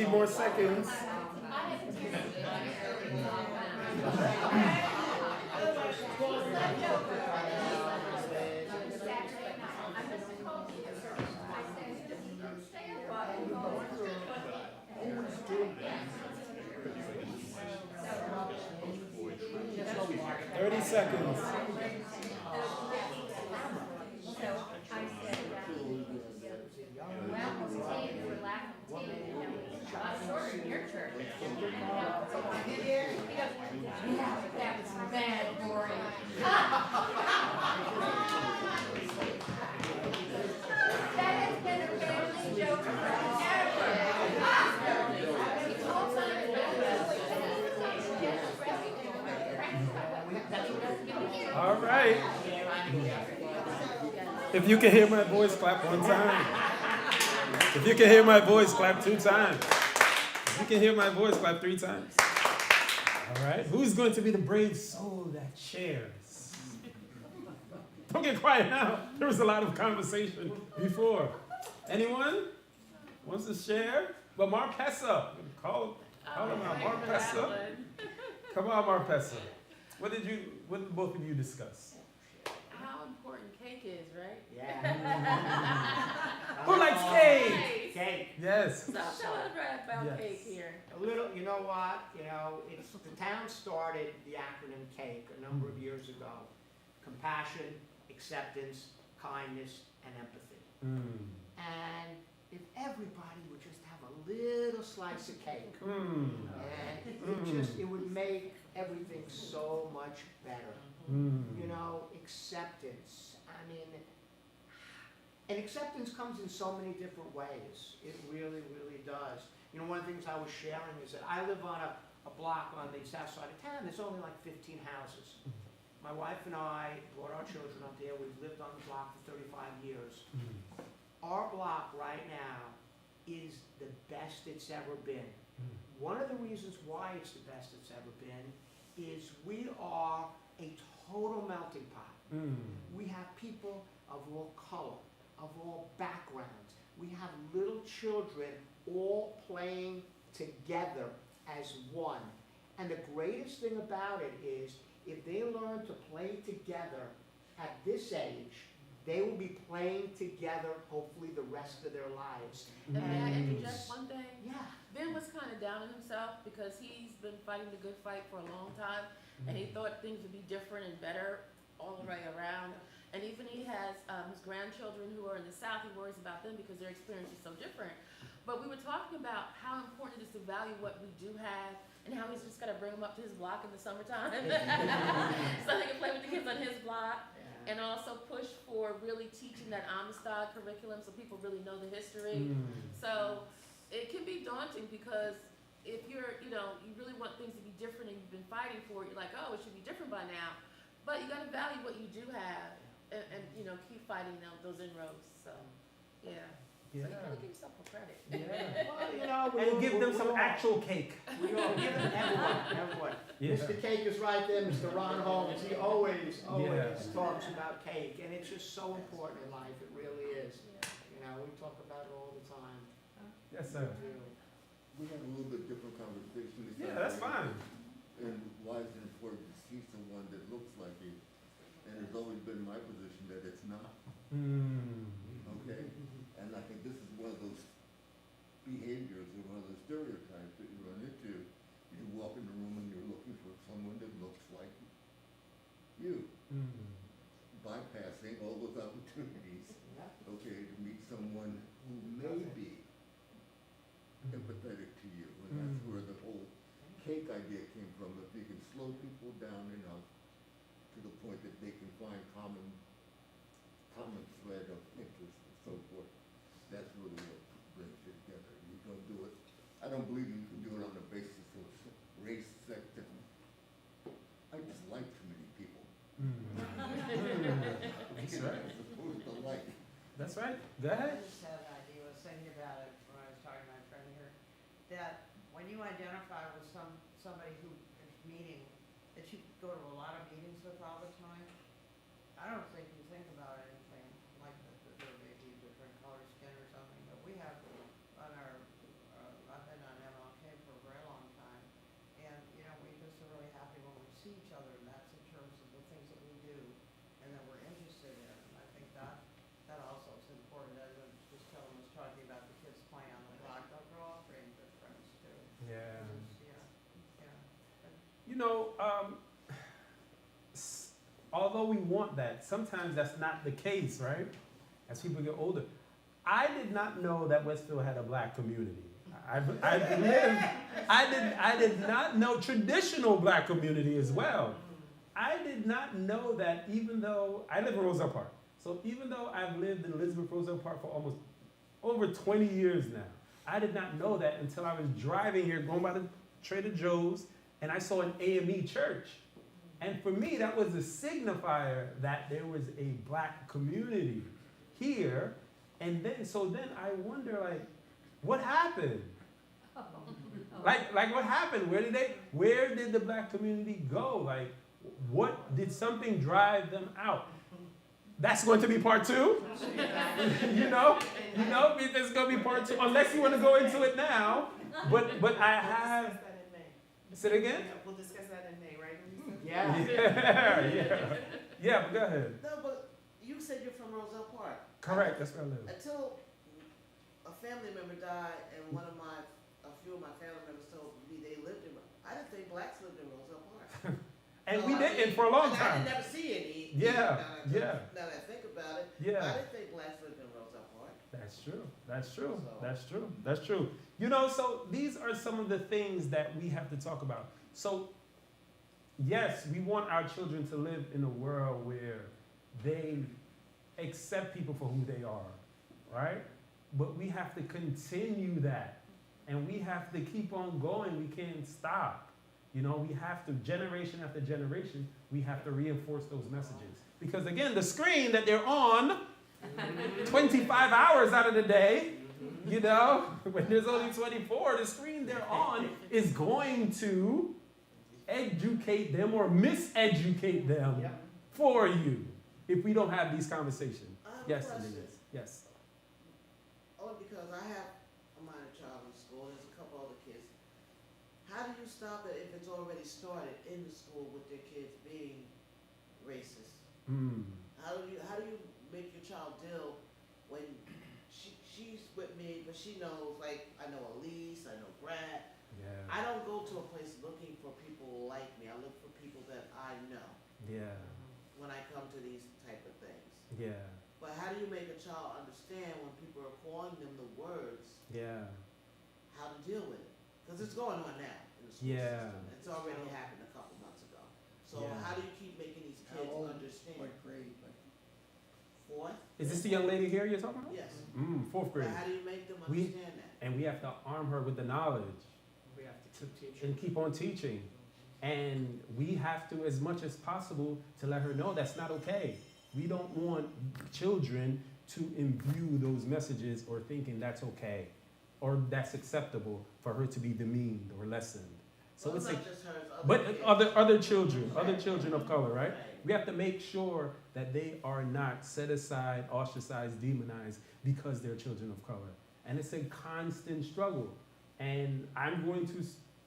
C: More seconds. Seconds. All right. If you can hear my voice, clap one time. If you can hear my voice, clap 2 times. If you can hear my voice, clap 3 times. All right. Who's going to be the brave soul that shares? Don't get quiet now. There was a lot of conversation before. Anyone wants to share? But Marpessa, call him out. Marpessa. Come on, Marpessa. What did both of you discuss?
E: How important cake is, right?
M: Yeah.
C: Who likes cake?
M: Cake.
C: Yes.
E: So tell us right about cake here.
M: A little, you know what? It's the town started the acronym CAKE a number of years ago. Compassion, acceptance, kindness, and empathy. And if everybody would just have a little slice of cake. And it would make everything so much better. You know, acceptance. I mean, and acceptance comes in so many different ways. It really, really does. You know, one of the things I was sharing is that I live on a block on the south side of town. There's only like 15 houses. My wife and I brought our children up there. We've lived on the block for 35 years. Our block right now is the best it's ever been. One of the reasons why it's the best it's ever been is we are a total melting pot. We have people of all color, of all backgrounds. We have little children all playing together as one. And the greatest thing about it is if they learn to play together at this age, they will be playing together hopefully the rest of their lives.
E: And may I interject one thing?
M: Yeah.
E: Ben was kind of down on himself because he's been fighting the good fight for a long time, and he thought things would be different and better all the way around. And even he has his grandchildren who are in the South. He worries about them because their experience is so different. But we were talking about how important it is to value what we do have, and how he's just got to bring them up to his block in the summertime so they can play with the kids on his block. And also push for really teaching that Amistad curriculum so people really know the history. So it can be daunting because if you're, you really want things to be different and you've been fighting for it, you're like, oh, it should be different by now. But you got to value what you do have and keep fighting those inroads. So, yeah. So you gotta give yourself a credit.
M: Well,
C: and give them some actual cake.
M: We all give them everyone.
C: Yeah.
M: Mr. Cake is right there, Mr. Ron Holmes. He always talks about cake, and it's just so important in life. It really is. You know, we talk about it all the time.
C: Yes, sir.
U: We have a little bit different conversation.
C: Yeah, that's fine.
U: And why is it important to see someone that looks like you? And it's always been my position that it's not. Okay? And I think this is one of those behaviors or one of those stereotypes that you run into. You walk in the room and you're looking for someone that looks like you. Bypassing all those opportunities, okay, to meet someone who may be empathetic to you. And that's where the whole cake idea came from. If you can slow people down enough to the point that they can find common thread of interest and so forth, that's really what brings you together. You don't do it. I don't believe you can do it on the basis of race, sex, and I just like too many people.
C: That's right.
U: As opposed to like.
C: That's right. Go ahead.
F: I just had an idea. I was thinking about it when I was talking to my friend here, that when you identify with somebody who is meeting, that you go to a lot of meetings with all the time, I don't think you think about anything like that there may be different color skin or something, but we have on our, I've been on MLK for a very long time, and, we just are really happy when we see each other, and that's in terms of the things that we do and that we're interested in, and I think that also is important, as just Kevin was talking about the kids playing on the block, they're all very good friends too.
C: Yeah. Although we want that, sometimes that's not the case, right? As people get older. I did not know that Westfield had a black community. I did not know traditional black community as well. I did not know that even though, I live in Roselle Park. So even though I've lived in Elizabeth Roselle Park for almost over 20 years now, I did not know that until I was driving here, going by the Trader Joe's, and I saw an AME church. And for me, that was a signifier that there was a black community here. And then, I wonder, what happened? Like what happened? Where did the black community go? Did something drive them out? That's going to be part 2. There's going to be part 2, unless you want to go into it now. But I have. Say it again?
A: We'll discuss that in May, right?
C: Yeah, but go ahead.
V: No, but you said you're from Roselle Park.
C: Correct, that's where I live.
V: Until a family member died, and a few of my family members told me they lived in. I didn't think blacks lived in Roselle Park.
C: And we didn't for a long time.
V: I didn't never see any.
C: Yeah.
V: Now that I think about it,
C: Yeah.
V: I didn't think blacks lived in Roselle Park.
C: That's true. That's true.
V: So-
C: That's true. That's true. You know, so these are some of the things that we have to talk about. So, yes, we want our children to live in a world where they accept people for who they are, right? But we have to continue that. And we have to keep on going. We can't stop. You know, we have to, generation after generation, we have to reinforce those messages. Because again, the screen that they're on 25 hours out of the day, you know, when there's only 24, the screen they're on is going to educate them or miseducate them for you if we don't have these conversations.
V: I have a
C: Yes,
V: question.
C: Anita. Yes.
V: Only because I have a minor child in school, there's a couple other kids. How do you stop it if it's already started in the school with their kids being racist? How do you make your child deal when she's with me, but she knows, like, I know Elise, I know Brad.
C: Yeah.
V: I don't go to a place looking for people like me. I look for people that I know
C: Yeah.
V: when I come to these type of things.
C: Yeah.
V: But how do you make a child understand when people are calling them the words,
C: Yeah.
V: how to deal with it? Because it's going on now in the school
C: Yeah.
V: system. It's already happened a couple months ago. So
C: Yeah.
V: how do you keep making these kids understand?
M: What grade?
V: Fourth?
C: Is this the young lady here you're talking about?
V: Yes.
C: Fourth grade.
V: But how do you make them
C: We-
V: understand that?
C: And we have to arm her with the knowledge.
M: We have to keep teaching.
C: And keep on teaching. And we have to, as much as possible, to let her know that's not okay. We don't want children to imbue those messages or thinking that's okay or that's acceptable for her to be demeaned or lessened. So
V: Well,
C: it's
V: not
C: like,
V: just hers,
C: but
V: kids.
C: other children of color, right? We have to make sure that they are not set aside, ostracized, demonized because they're children of color. And it's a constant struggle. And I'm going to,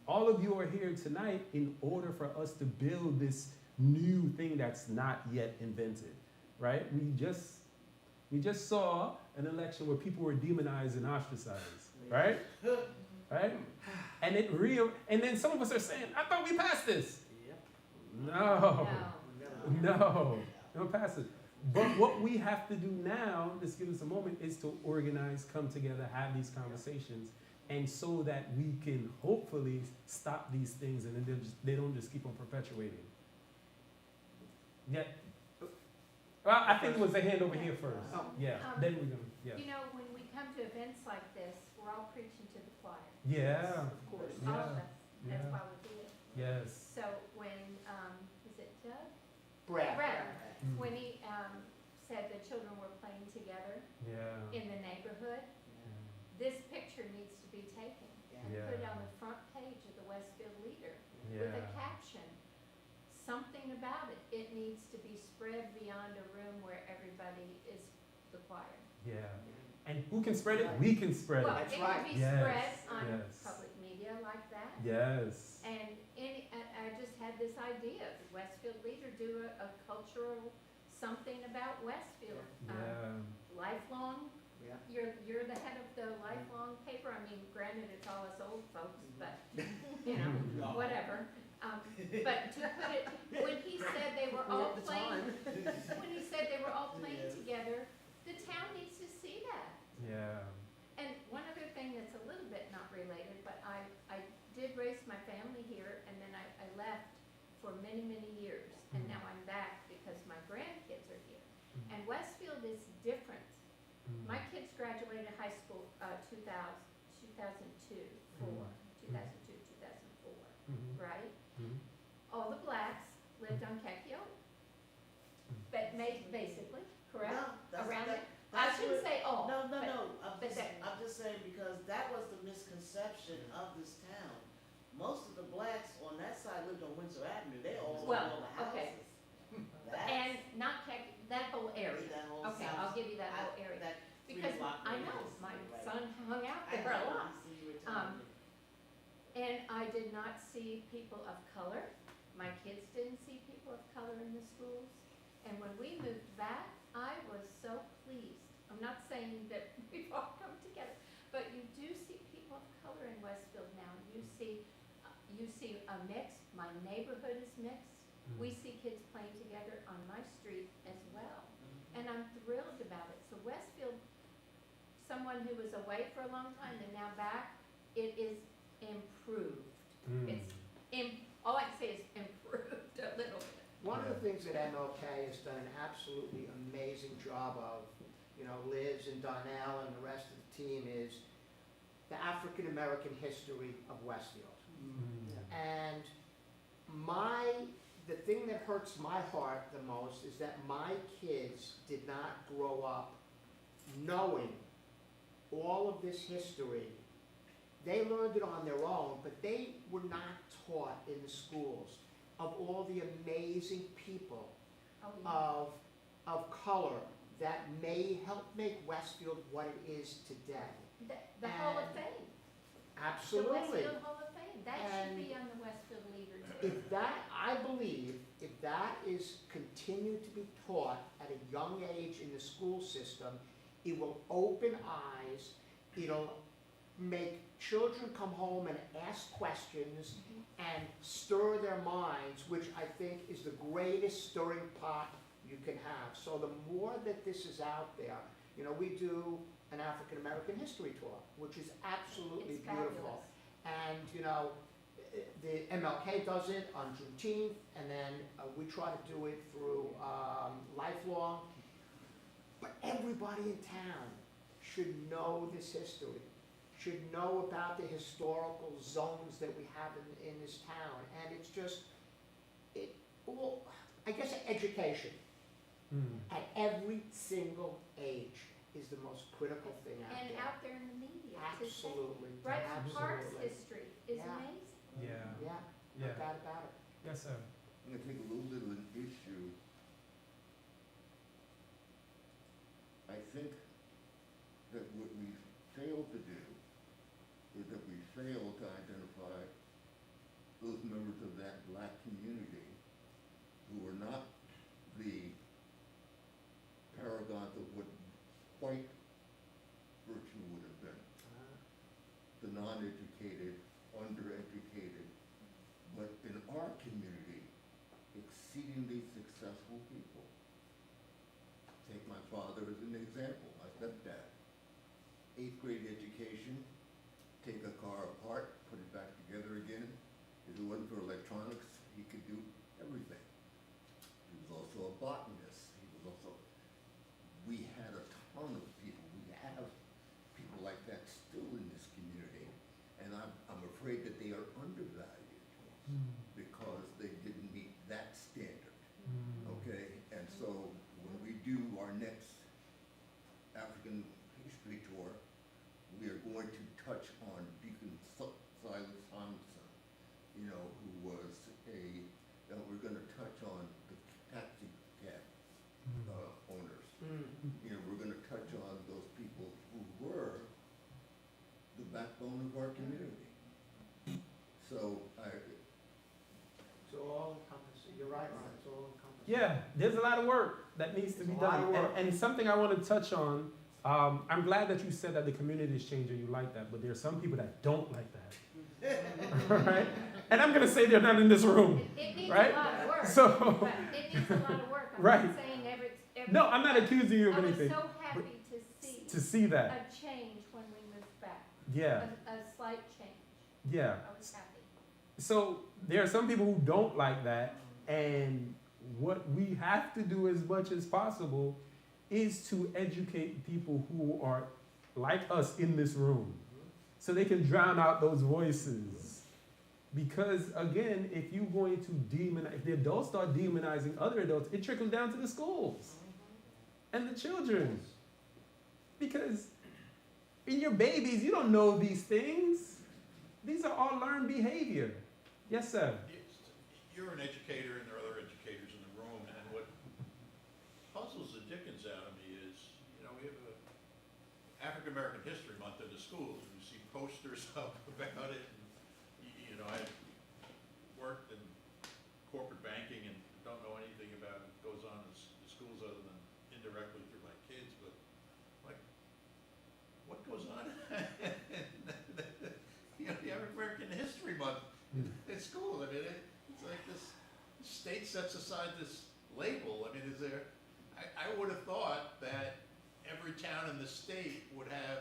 C: all of you are here tonight in order for us to build this new thing that's not yet invented, right? We just saw an election where people were demonized and ostracized, right? Right? And and then some of us are saying, I thought we passed this. No. No, don't pass it. But what we have to do now, just give us a moment, is to organize, come together, have these conversations, and so that we can hopefully stop these things and then they don't just keep on perpetuating. Yeah. Well, I think it was a hand over here first. Yeah, then we're going to, yeah.
D: You know, when we come to events like this, we're all preaching to the choir.
C: Yeah.
D: Of course,
C: Yeah.
D: all of us. That's
C: Yeah.
D: why we do it.
C: Yes.
D: So when, is it Doug?
M: Brad.
D: When he said the children were playing together
C: Yeah.
D: in the neighborhood, this picture needs to be taken.
C: Yeah.
D: Put it on the front page of the Westfield Leader with a
C: Yeah.
D: caption. Something about it. It needs to be spread beyond a room where everybody is the choir.
C: Yeah. And who can spread it? We can spread
D: Well,
C: it.
D: it can be
C: Yes.
D: spread on
C: Yes.
D: public media like that.
C: Yes.
D: And I just had this idea, the Westfield Leader do a cultural something about Westfield.
C: Yeah.
D: Lifelong,
M: Yeah.
D: you're the head of the lifelong paper. I mean, granted, it's all us old folks, but, you know, whatever. But to put it, when he said they were all playing, when he said they were all playing together, the town needs to see that.
C: Yeah.
D: And one other thing that's a little bit not related, but I did raise my family here, and then I left for many, many years, and now I'm back because my grandkids are here. And Westfield is different. My kids graduated high school 2002, 2004, right? All the blacks lived on Kekiota, but basically, correct?
V: No, that's,
D: Around
V: that,
D: it. I
V: that's
D: shouldn't
V: what-
D: say all.
V: No,
D: but-
V: I'm
D: but
V: just,
D: that-
V: I'm just saying because that was the misconception of this town. Most of the blacks on that side lived on Windsor Avenue. They all owned
D: Well,
V: all the houses.
D: okay. And not that whole area.
V: That whole
D: Okay,
V: south-
D: I'll give you that whole area.
V: That
D: Because
V: 3-block
D: I
V: radius,
D: know, my
V: right.
D: son hung out
V: I
D: there a
V: know,
D: lot.
V: I see you were telling me.
D: And I did not see people of color. My kids didn't see people of color in the schools. And when we moved back, I was so pleased. I'm not saying that we've all come together, but you do see people of color in Westfield now. You see a mix. My neighborhood is mixed. We see kids playing together on my street as well. And I'm thrilled about it. So Westfield, someone who was away for a long time and now back, it is improved. All I can say is improved a little bit.
M: One of the things that MLK has done an absolutely amazing job of, you know, Liz and Donnell and the rest of the team, is the African American history of Westfield. And the thing that hurts my heart the most is that my kids did not grow up knowing all of this history. They learned it on their own, but they were not taught in the schools of all the amazing people of color that may help make Westfield what it is today.
D: The Hall of Fame.
M: Absolutely.
D: The Westfield Hall of Fame. That
M: And
D: should be on the Westfield Leader.
M: If that, I believe, if that is continued to be taught at a young age in the school system, it will open eyes, it'll make children come home and ask questions and stir their minds, which I think is the greatest stirring pot you can have. So the more that this is out there, you know, we do an African American history tour, which is absolutely
D: It's
M: beautiful.
D: fabulous.
M: And, you know, the MLK does it on Juneteenth, and then we try to do it through Lifelong. But everybody in town should know this history, should know about the historical zones that we have in this town. And it's just, I guess education at every single age is the most critical thing out
D: And
M: there.
D: out there in the media.
M: Absolutely.
D: Right, Parks
M: Absolutely.
D: history is
M: Yeah.
D: amazing.
M: Yeah, no
C: Yeah.
M: doubt about it.
C: Yes, sir.
U: I'm gonna take a little bit of an issue. I think that what we fail to do is that we fail to identify those members of that black community who are not the paragons of what white virtue would have been. The non-educated, undereducated, but in our community, exceedingly successful people. Take my father as an example, my stepdad. 8th grade education, take a car apart, put it back together again. If it wasn't for electronics, he could do everything. He was also a botanist. We had a ton of people. We have people like that still in this community. And I'm afraid that they are undervalued because they didn't meet that standard. Okay? And so when we do our next African history tour, we are going to touch on Deacon Silas Thompson, you know, who was we're going to touch on the taxi cab owners. You know, we're going to touch on those people who were the backbone of our community. So
M: It's all encompassing. You're right, Ron. It's all encompassing.
C: Yeah, there's a lot of work that needs to be
M: There's a lot
C: done.
M: of work.
C: And something I want to touch on, I'm glad that you said that the community is changing, you like that, but there are some people that don't like that. Right? And I'm going to say they're not in this room.
D: It needs
C: right?
D: a lot of work.
C: So,
D: But it needs a lot of work. I'm
C: Right.
D: not saying every
C: no, I'm not accusing you of
D: I was
C: anything.
D: so happy
C: To see that.
D: a change when we moved back.
C: Yeah.
D: A slight change.
C: Yeah.
D: I was happy.
C: So there are some people who don't like that, and what we have to do as much as possible is to educate people who are like us in this room, so they can drown out those voices. Because again, if you're going to if the adults start demonizing other adults, it trickles down to the schools and the children. Because in your babies, you don't know these things. These are all learned behavior. Yes, sir.
G: You're an educator and there are other educators in the room, and what puzzles the dickens out of me is, you know, we have a African American History Month in the schools, and you see posters up about it, and, you know, I worked in corporate banking and don't know anything about what goes on in the schools other than indirectly through my kids, but like, what goes on? You know, the African American History Month in school, I mean, it's like this state sets aside this label. I mean, I would have thought that every town in the state would have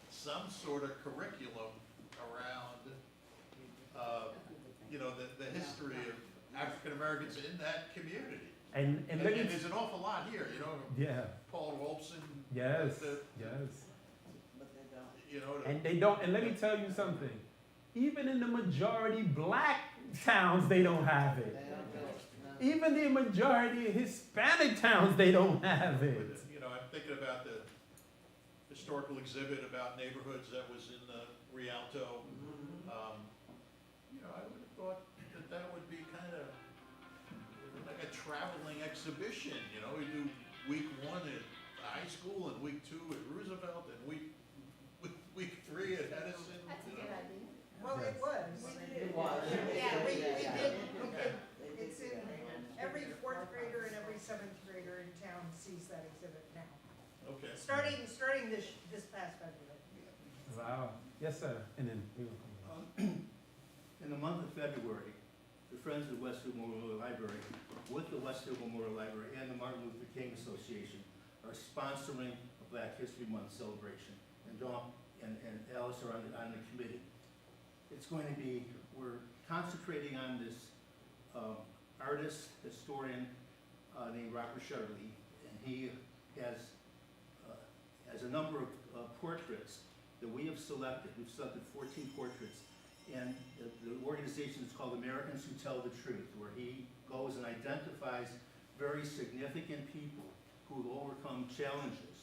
G: some sort of curriculum around, you know, the history of African Americans in that community.
C: And
G: And
C: let me
G: there's an awful lot here, you know,
C: yeah,
G: Paul Robeson.
C: yes,
G: the-
C: yes.
V: But they don't.
G: You know,
C: And they don't, and let me tell you something, even in the majority black towns, they don't have it.
V: They don't do it. No.
C: Even the majority Hispanic towns, they don't have it.
G: you know, I'm thinking about the historical exhibit about neighborhoods that was in the Rialto. You know, I would have thought that that would be kind of like a traveling exhibition, you know, we do week 1 at high school and week 2 at Roosevelt and week 3 at Edison.
D: That's a good idea.
I: Well, it was.
V: It was.
I: Yeah, we did,
G: Okay.
I: it's in, every fourth grader and every seventh grader in town sees that exhibit now.
G: Okay.
I: Starting this past February.
C: Wow. Yes, sir. And then we will come.
K: In the month of February, the Friends of the Westfield Memorial Library, with the Westfield Memorial Library and the Martin Luther King Association, are sponsoring a Black History Month celebration. And Dawn and Alice are on the committee. It's going to be, we're concentrating on this artist, historian named Robert Shetterly, and he has a number of portraits that we have selected. We've selected 14 portraits, and the organization is called Americans Who Tell the Truth, where he goes and identifies very significant people who have overcome challenges.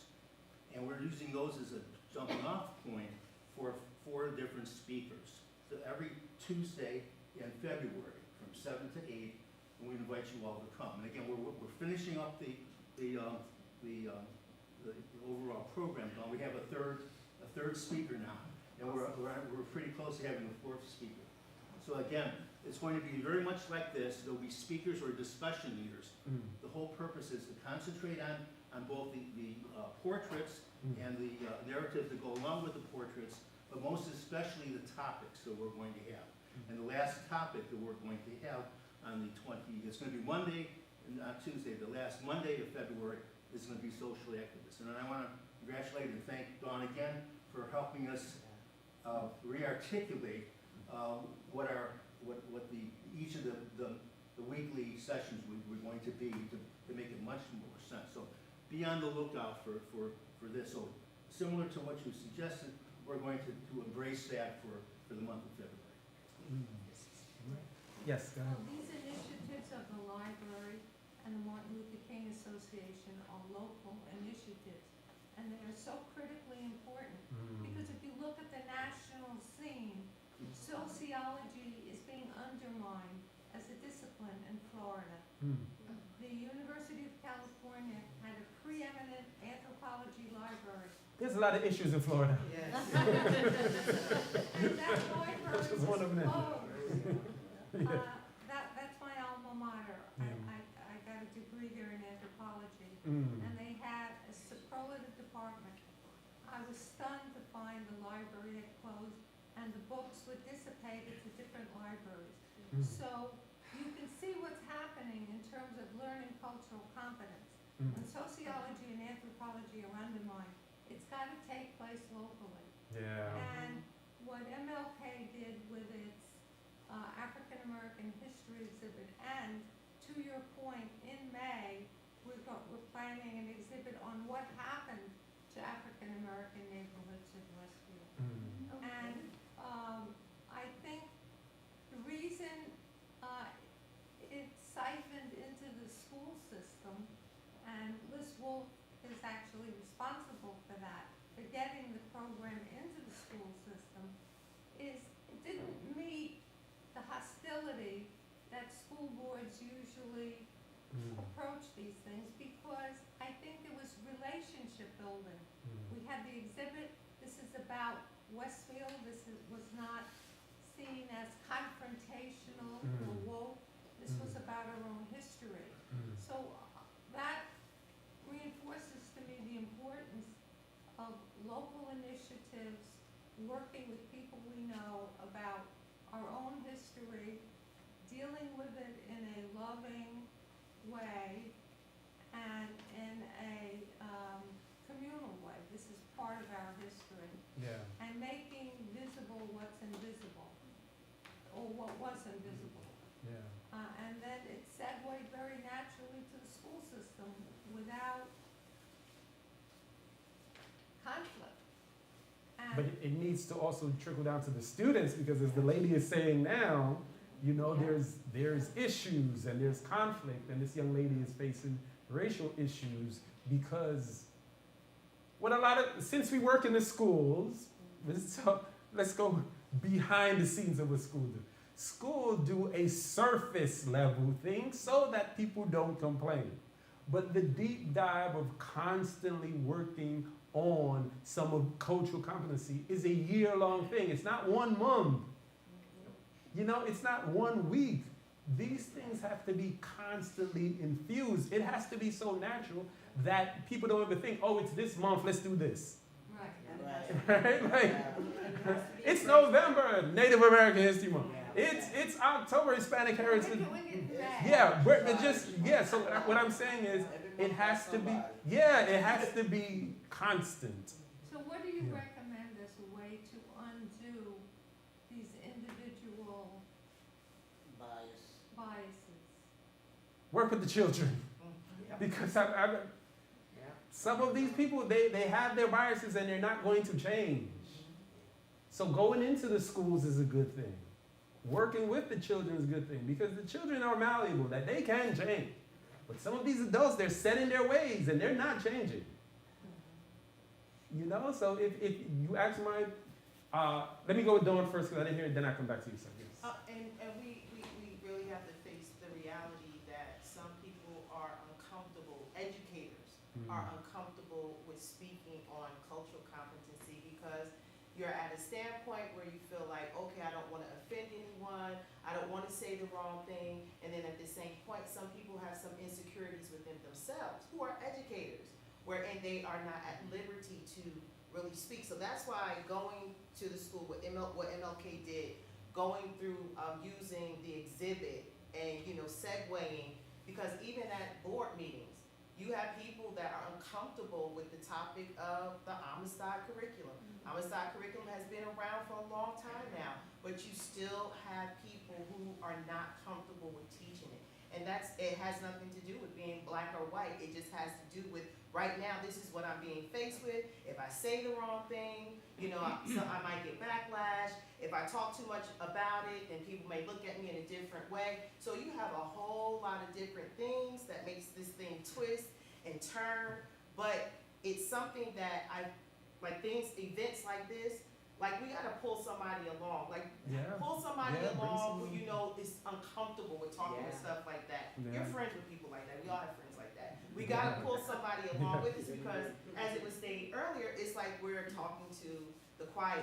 K: And we're using those as a jumping off point for 4 different speakers. So every Tuesday in February from 7 to 8, and we invite you all to come. And again, we're finishing up the overall program. Now we have a third speaker now, and we're pretty close to having a 4th speaker. So again, it's going to be very much like this. There'll be speakers or discussion leaders. The whole purpose is to concentrate on both the portraits and the narratives that go along with the portraits, but most especially the topics that we're going to have. And the last topic that we're going to have on the 20th, it's going to be Monday and not Tuesday, the last Monday of February is going to be social activists. And I want to congratulate and thank Dawn again for helping us re-articulate what each of the weekly sessions we're going to be to make it much more sense. So be on the lookout for this. So similar to what you suggested, we're going to embrace that for the month of February.
C: Yes, go ahead.
D: These initiatives of the library and the Martin Luther King Association are local initiatives, and they are so critically important, because if you look at the national scene, sociology is being undermined as a discipline in Florida. The University of California had a preeminent anthropology library.
C: There's a lot of issues in Florida.
V: Yes.
D: And that library
C: Which was one of them.
D: that's my alma mater. I got a degree there in anthropology,
C: Mm.
D: and they had a superlative department. I was stunned to find the library had closed, and the books were dissipated to different libraries. So you can see what's happening in terms of learning cultural competence. When sociology and anthropology are undermined, it's got to take place locally.
C: Yeah.
D: And what MLK did with its African American History exhibit, and to your point, in May, we're planning an exhibit on what happened to African American neighborhoods in Westfield. And I think the reason it's siphoned into the school system, and Liz Wolf is actually responsible for that, for getting the program into the school system, is it didn't meet the hostility that school boards usually approach these things, because I think there was relationship building. We had the exhibit, this is about Westfield, was not seen as confrontational or woke, this was about our own history. So that reinforces to me the importance of local initiatives, working with people we know about our own history, dealing with it in a loving way, and in a conflict.
C: But it needs to also trickle down to the students, because as the lady is saying now, you know, there's issues and there's conflict, and this young lady is facing racial issues because since we work in the schools, so let's go behind the scenes of what school do. School do a surface level thing so that people don't complain. But the deep dive of constantly working on some of cultural competency is a year-long thing. It's not 1 month. You know, it's not 1 week. These things have to be constantly infused. It has to be so natural that people don't even think, oh, it's this month, let's do this. Right? Like, it's November, Native American History Month. It's October, Hispanic Heritage. Yeah, so what I'm saying is, it has to be constant.
D: So what do you recommend as a way to undo these individual biases?
C: Work with the children. Because some of these people, they have their biases and they're not going to change. So going into the schools is a good thing. Working with the children is a good thing, because the children are malleable, that they can change. But some of these adults, they're set in their ways and they're not changing. You know, so if you ask let me go with Dawn first, because I didn't hear it, then I come back to you, so yes.
A: And we really have to face the reality that some people are uncomfortable, educators are uncomfortable with speaking on cultural competency, because you're at a standpoint where you feel like, okay, I don't want to offend anyone, I don't want to say the wrong thing, and then at the same point, some people have some insecurities within themselves who are educators, wherein they are not at liberty to really speak. So that's why going to the school, what MLK did, going through using the exhibit and, you know, segueing, because even at board meetings, you have people that are uncomfortable with the topic of the Amistad curriculum. Amistad curriculum has been around for a long time now, but you still have people who are not comfortable with teaching it. And it has nothing to do with being black or white. It just has to do with, right now, this is what I'm being faced with. If I say the wrong thing, you know, I might get backlash. If I talk too much about it, then people may look at me in a different way. So you have a whole lot of different things that makes this thing twist and turn. But it's something that events like this, like we gotta pull somebody along. Pull somebody along who you know is uncomfortable with talking with stuff like that. You're friends with people like that. We all have friends like that. We gotta pull somebody along with us, because as it was stated earlier, it's like we're talking to the choir.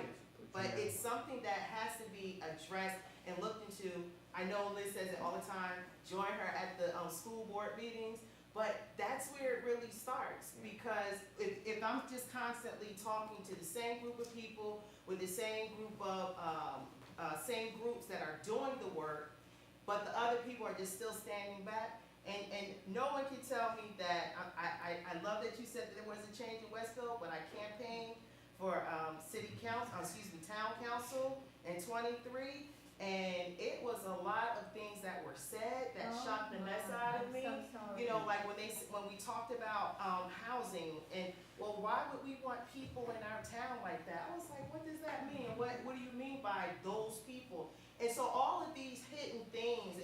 A: But it's something that has to be addressed and looked into. I know Liz says it all the time, join her at the school board meetings, but that's where it really starts. Because if I'm just constantly talking to the same group of people with the same group of, same groups that are doing the work, but the other people are just still standing back, and no one can tell me that, I love that you said that there was a change in Westville, but I campaigned for town council in 23, and it was a lot of things that were said that shocked the mess out of me. You know, like when we talked about housing, and well, why would we want people in our town like that? I was like, what does that mean? What do you mean by those people? And so all of these hidden things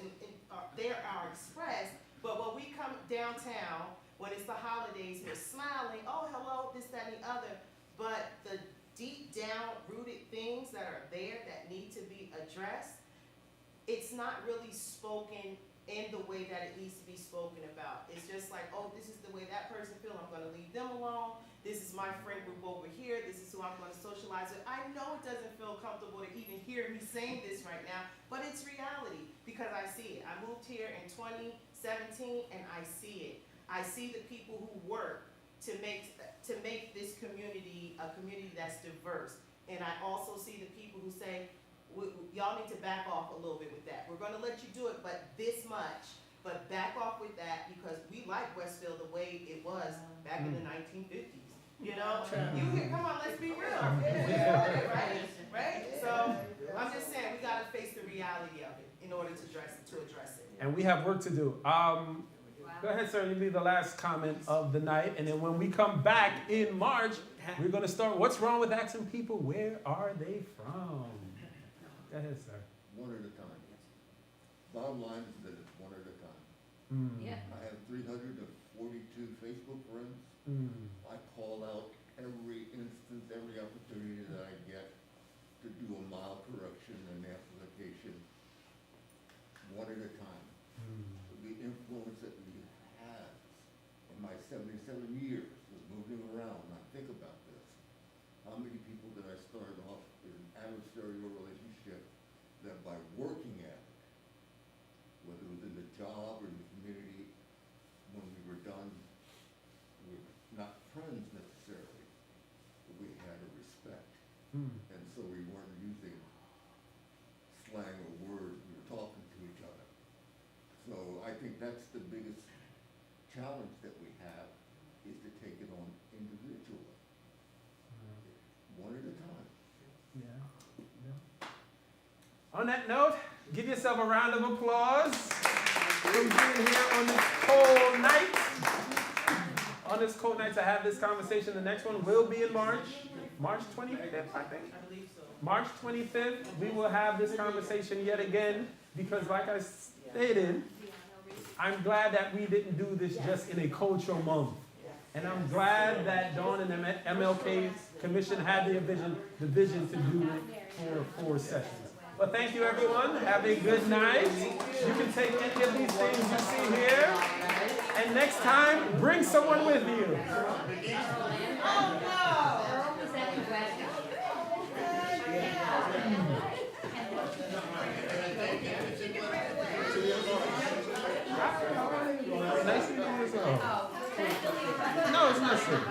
A: they are expressed, but when we come downtown, when it's the holidays, we're smiling, oh, hello, this, that, and the other. But the deep down rooted things that are there that need to be addressed, it's not really spoken in the way that it needs to be spoken about. It's just like, oh, this is the way that person feels, I'm gonna leave them alone. This is my friend group over here, this is who I'm gonna socialize with. I know it doesn't feel comfortable to even hear me saying this right now, but it's reality, because I see it. I moved here in 2017 and I see it. I see the people who work to make this community a community that's diverse. And I also see the people who say, y'all need to back off a little bit with that. We're gonna let you do it, but this much. But back off with that, because we like Westville the way it was back in the 1950s. You know, come on, let's be real. Right? So I'm just saying, we gotta face the reality of it in order to address it.
C: And we have work to do. Go ahead, sir. You'll be the last comment of the night. And then when we come back in March, we're going to start. What's wrong with asking people, where are they from? Go ahead, sir.
U: One at a time. Bottom line is that it's one at a time.
D: Yeah.
U: I have 342 Facebook friends. I call out every instance, every opportunity that I get to do a mild correction and amplification, one at a time. The influence that we have in my 77 years of moving around, and I think about this, how many people that I started off in an adversarial relationship that by working at it, whether it was in the job or in the community, when we were done, we were not friends necessarily, but we had a respect. And so we weren't using slang or words, we were talking to each other. So I think that's the biggest challenge that we have, is to take it on individually, one at a time.
C: Yeah. On that note, give yourself a round of applause for being here on this cold night. On this cold night to have this conversation. The next one will be in March 25th, I think.
A: I believe so.
C: March 25th, we will have this conversation yet again, because like I stated, I'm glad that we didn't do this just in a cultural month. And I'm glad that Dawn and the MLK Commission had the vision to do it for 4 sessions. Well, thank you, everyone. Have a good night. You can take any of these things you see here. And next time, bring someone with you. Nice to meet you. No, it's not true.